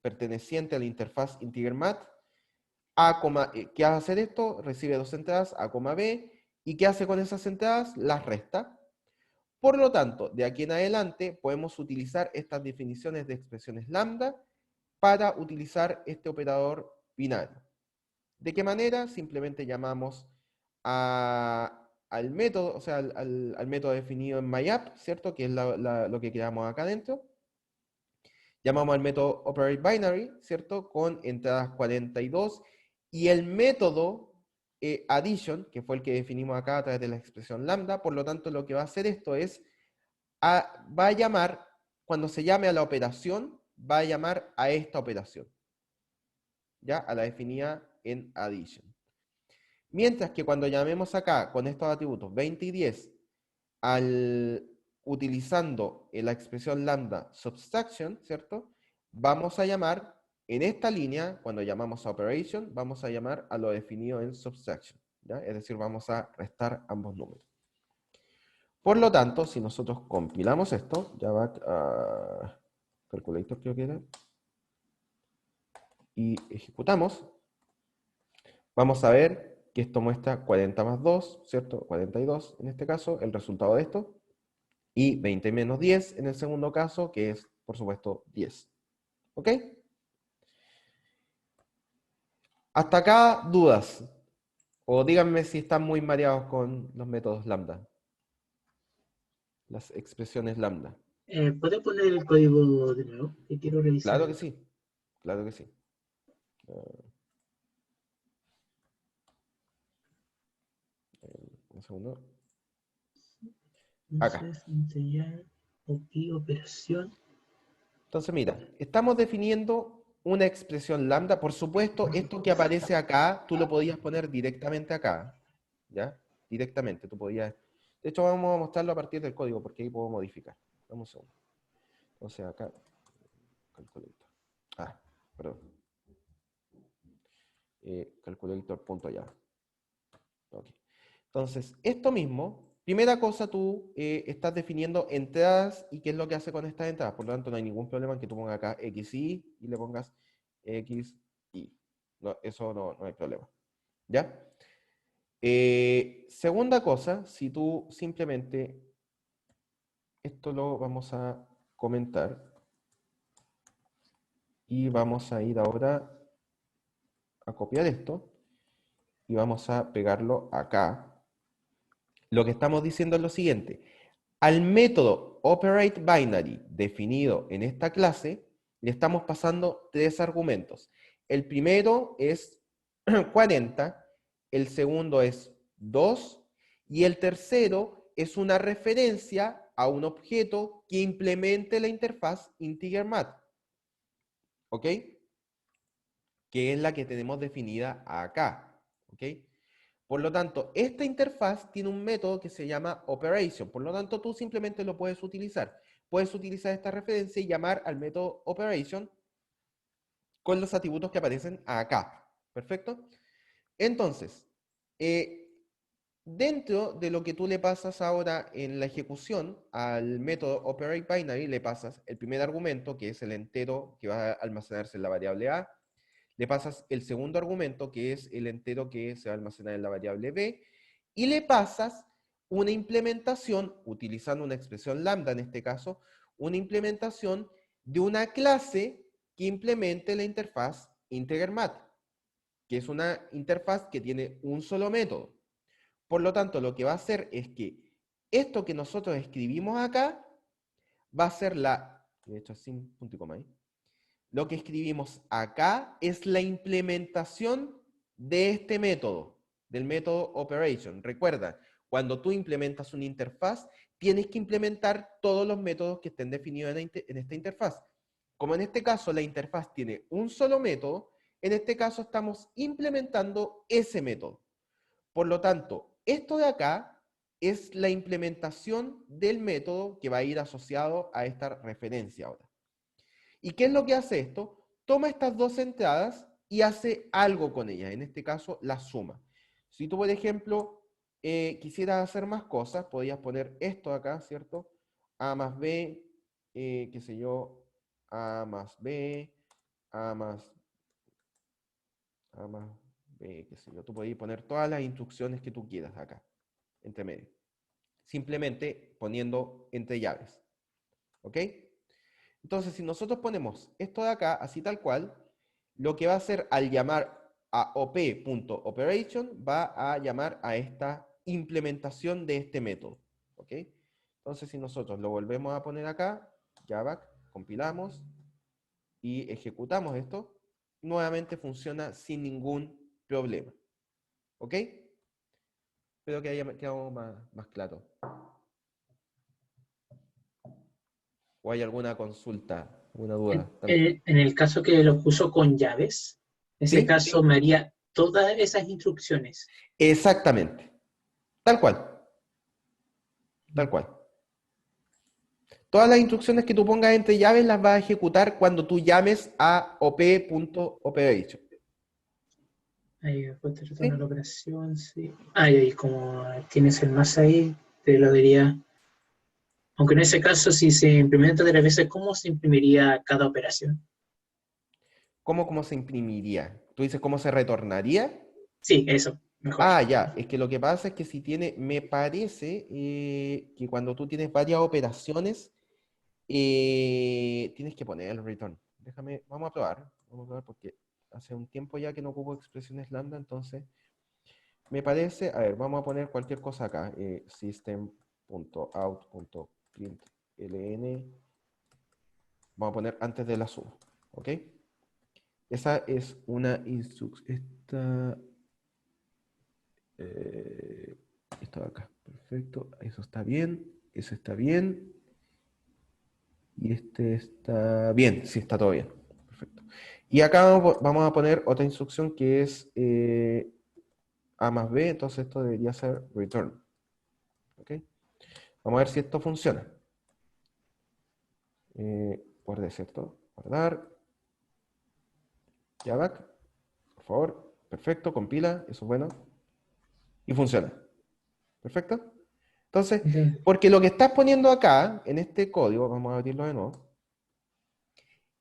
Perteneciente a la interfaz IntegerMath. ¿Qué hace hacer esto? Recibe dos entradas, A, B, y ¿qué hace con esas entradas? Las resta. Por lo tanto, de aquí en adelante podemos utilizar estas definiciones de expresiones lambda para utilizar este operador binario. ¿De qué manera? Simplemente llamamos al método, o sea, al método definido en myApp, ¿cierto? Que es lo que creamos acá adentro. Llamamos al método operateBinary, ¿cierto? Con entradas 42. Y el método addition, que fue el que definimos acá a través de la expresión lambda, por lo tanto, lo que va a hacer esto es, va a llamar, cuando se llame a la operación, va a llamar a esta operación, ¿ya? A la definida en addition. Mientras que cuando llamemos acá con estos atributos 20 y 10, utilizando la expresión lambda subtraction, ¿cierto? Vamos a llamar, en esta línea, cuando llamamos a operation, vamos a llamar a lo definido en subtraction, ¿ya? Es decir, vamos a restar ambos números. Por lo tanto, si nosotros compilamos esto, ya va a calculator creo que era, y ejecutamos, vamos a ver que esto muestra 40 más 2, ¿cierto? 42 en este caso, el resultado de esto, y 20 menos 10 en el segundo caso, que es, por supuesto, 10. ¿Ok? Hasta acá, dudas. O díganme si están muy mareados con los métodos lambda. Las expresiones lambda. ¿Puede poner el código de nuevo? Que quiero revisar. Claro que sí. Claro que sí. Un segundo. Acá. Entonces, enseñar operación. Entonces, mira, estamos definiendo una expresión lambda. Por supuesto, esto que aparece acá, tú lo podías poner directamente acá. ¿Ya? Directamente, tú podías... De hecho, vamos a mostrarlo a partir del código, porque ahí puedo modificar. Vamos a segundo. Entonces, acá... Calculator. Ah, perdón. Calculator.ya. Ok. Entonces, esto mismo, primera cosa, tú estás definiendo entradas y qué es lo que hace con estas entradas. Por lo tanto, no hay ningún problema en que tú pongas acá XY y le pongas XY. No, eso no hay problema. ¿Ya? Segunda cosa, si tú simplemente, esto lo vamos a comentar y vamos a ir ahora a copiar esto y vamos a pegarlo acá. Lo que estamos diciendo es lo siguiente. Al método operateBinary definido en esta clase, le estamos pasando 3 argumentos. El primero es 40, el segundo es 2, y el tercero es una referencia a un objeto que implemente la interfaz integermat. ¿Ok? Que es la que tenemos definida acá. ¿Ok? Por lo tanto, esta interfaz tiene un método que se llama operation. Por lo tanto, tú simplemente lo puedes utilizar. Puedes utilizar esta referencia y llamar al método operation con los atributos que aparecen acá. ¿Perfecto? Entonces, dentro de lo que tú le pasas ahora en la ejecución al método operateBinary, le pasas el primer argumento, que es el entero que va a almacenarse en la variable A. Le pasas el segundo argumento, que es el entero que se va a almacenar en la variable B, y le pasas una implementación, utilizando una expresión lambda en este caso, una implementación de una clase que implemente la interfaz integermat, que es una interfaz que tiene un solo método. Por lo tanto, lo que va a hacer es que esto que nosotros escribimos acá va a ser la, de hecho sin punto y coma ahí, lo que escribimos acá es la implementación de este método, del método operation. Recuerda, cuando tú implementas una interfaz, tienes que implementar todos los métodos que estén definidos en esta interfaz. Como en este caso la interfaz tiene un solo método, en este caso estamos implementando ese método. Por lo tanto, esto de acá es la implementación del método que va a ir asociado a esta referencia ahora. ¿Y qué es lo que hace esto? Toma estas dos entradas y hace algo con ellas, en este caso la suma. Si tú, por ejemplo, quisieras hacer más cosas, podías poner esto acá, ¿cierto? A más B, qué sé yo, A más B, A más B, qué sé yo. Tú podías poner todas las instrucciones que tú quieras acá, entre medio. Simplemente poniendo entre llaves. ¿Ok? Entonces, si nosotros ponemos esto de acá, así tal cual, lo que va a hacer al llamar a op.operation va a llamar a esta implementación de este método. ¿Ok? Entonces, si nosotros lo volvemos a poner acá, Java, compilamos y ejecutamos esto, nuevamente funciona sin ningún problema. ¿Ok? Espero que haya quedado más claro. ¿O hay alguna consulta, alguna duda? En el caso que lo puso con llaves, en ese ¿Sí? caso me haría todas esas instrucciones. Exactamente. Tal cual. Tal cual. Todas las instrucciones que tú pongas entre llaves las vas a ejecutar cuando tú llames a op.operation. Ahí después te ¿Sí? retorna la operación, sí. Ahí como tienes el más ahí, te lo diría. Aunque en ese caso, si se implementa 3 veces, ¿cómo se imprimiría cada operación? ¿Cómo se imprimiría? ¿Tú dices cómo se retornaría? Sí, eso, mejor. Ah, ya. Es que lo que pasa es que si tiene, me parece que cuando tú tienes varias operaciones, tienes que poner el return. Déjame, vamos a probar porque hace un tiempo ya que no ocupo expresiones lambda, entonces me parece, a ver, vamos a poner cualquier cosa acá, system.out.println, vamos a poner antes de la suma, ¿ok? Esa es una instrucción. Esto de acá. Perfecto. Eso está bien. Eso está bien. Y este está bien. Sí, está todo bien. Perfecto. Y acá vamos a poner otra instrucción que es A más B. Entonces esto debería ser return. ¿Ok? Vamos a ver si esto funciona. Guardé, ¿cierto? Guardar. Ya back. Por favor. Perfecto. Compila. Eso es bueno. Y funciona. ¿Perfecto? Entonces, Ya. porque lo que estás poniendo acá, en este código, vamos a abrirlo de nuevo,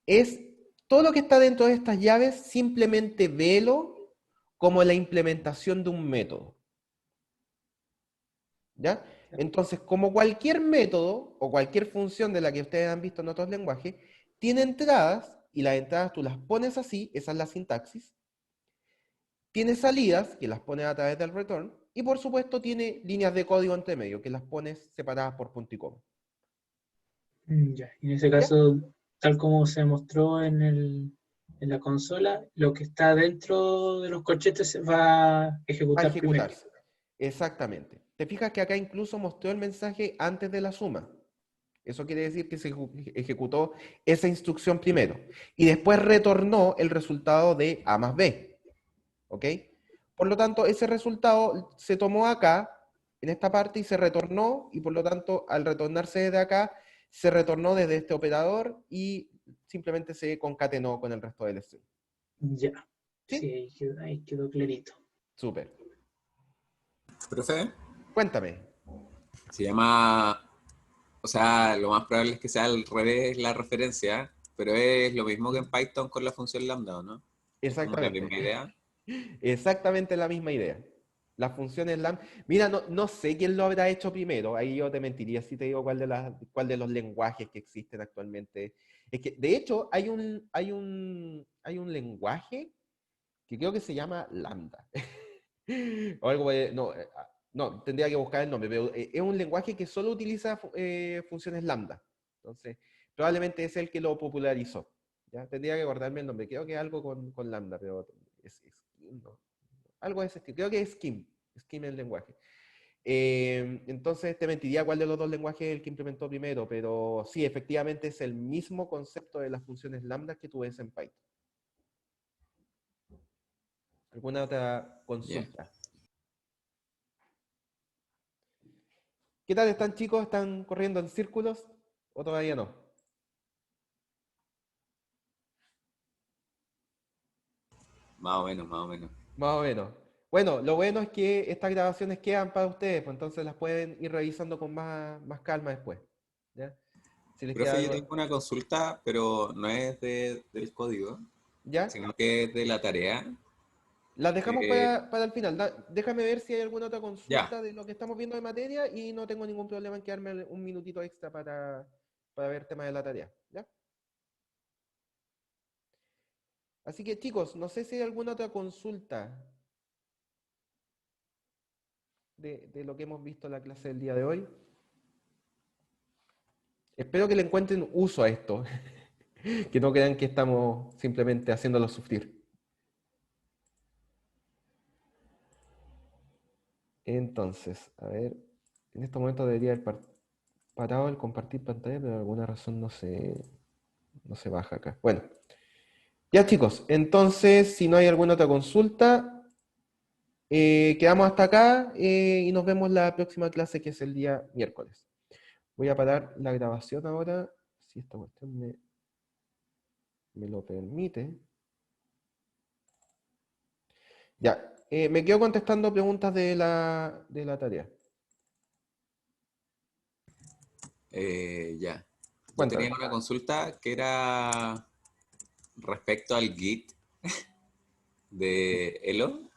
es todo lo que está dentro de estas llaves, simplemente velo como la implementación de un método. ¿Ya? Entonces, como cualquier método o cualquier función de la que ustedes han visto en otros lenguajes, tiene entradas, y las entradas tú las pones así, esa es la sintaxis. Tiene salidas, que las pones a través del return, y por supuesto tiene líneas de código entre medio, que las pones separadas por punto y coma. Ya. En ese ¿Ya? caso, tal como se mostró en la consola, lo que está dentro de los corchetes se va a A ejecutar primero. ejecutarse. Exactamente. Te fijas que acá incluso mostró el mensaje antes de la suma. Eso quiere decir que se ejecutó esa instrucción primero. Y después retornó el resultado de A más B. ¿Ok? Por lo tanto, ese resultado se tomó acá, en esta parte, y se retornó, y por lo tanto, al retornarse desde acá, se retornó desde este operador y simplemente se concatenó con el resto del string. Ya. Sí, ¿Sí? ahí quedó clarito. Súper. Profe, Cuéntame. se llama, o sea, lo más probable es que sea al revés la referencia, pero es lo mismo que en Python con la función lambda, ¿o no? Es como la Exactamente. misma idea. Exactamente la misma idea. Las funciones LAMP. Mira, no sé quién lo habrá hecho primero. Ahí yo te mentiría si te digo cuál de los lenguajes que existen actualmente. Es que, de hecho, hay un lenguaje que creo que se llama Lambda. O algo, no, tendría que buscar el nombre, pero es un lenguaje que solo utiliza funciones Lambda. Entonces, probablemente es el que lo popularizó. ¿Ya? Tendría que guardarme el nombre. Creo que algo con Lambda, pero no. Algo de ese estilo. Creo que es Scheme. Scheme es el lenguaje. Entonces te mentiría cuál de los dos lenguajes es el que implementó primero, pero sí, efectivamente es el mismo concepto de las funciones lambda que tú ves en Python. ¿Alguna otra Ya. consulta? ¿Qué tal están, chicos? ¿Están corriendo en círculos o todavía no? Más o menos, más o menos. Más o menos. Bueno, lo bueno es que estas grabaciones quedan para ustedes, pues entonces las pueden ir revisando con más calma después. ¿Ya? Si les queda Profe, yo algo. tengo una consulta, pero no es del código, ¿Ya? sino que es de la tarea. Las dejamos Eh, para el final. Déjame ver si hay alguna otra ya, consulta de lo que estamos viendo de materia y no tengo ningún problema en quedarme un minutito extra para ver temas de la tarea. ¿Ya? Así que chicos, no sé si hay alguna otra consulta de lo que hemos visto en la clase del día de hoy. Espero que le encuentren uso a esto, que no crean que estamos simplemente haciéndolo sufrir. Entonces, a ver, en este momento debería haber parado el compartir pantalla, pero por alguna razón no se baja acá. Bueno, ya chicos, entonces si no hay alguna otra consulta, quedamos hasta acá y nos vemos la próxima clase que es el día miércoles. Voy a parar la grabación ahora, si esta cuestión me lo permite. Ya, me quedo contestando preguntas de la tarea. ya. Yo Cuéntame. tenía una consulta que era respecto al Git de Elo.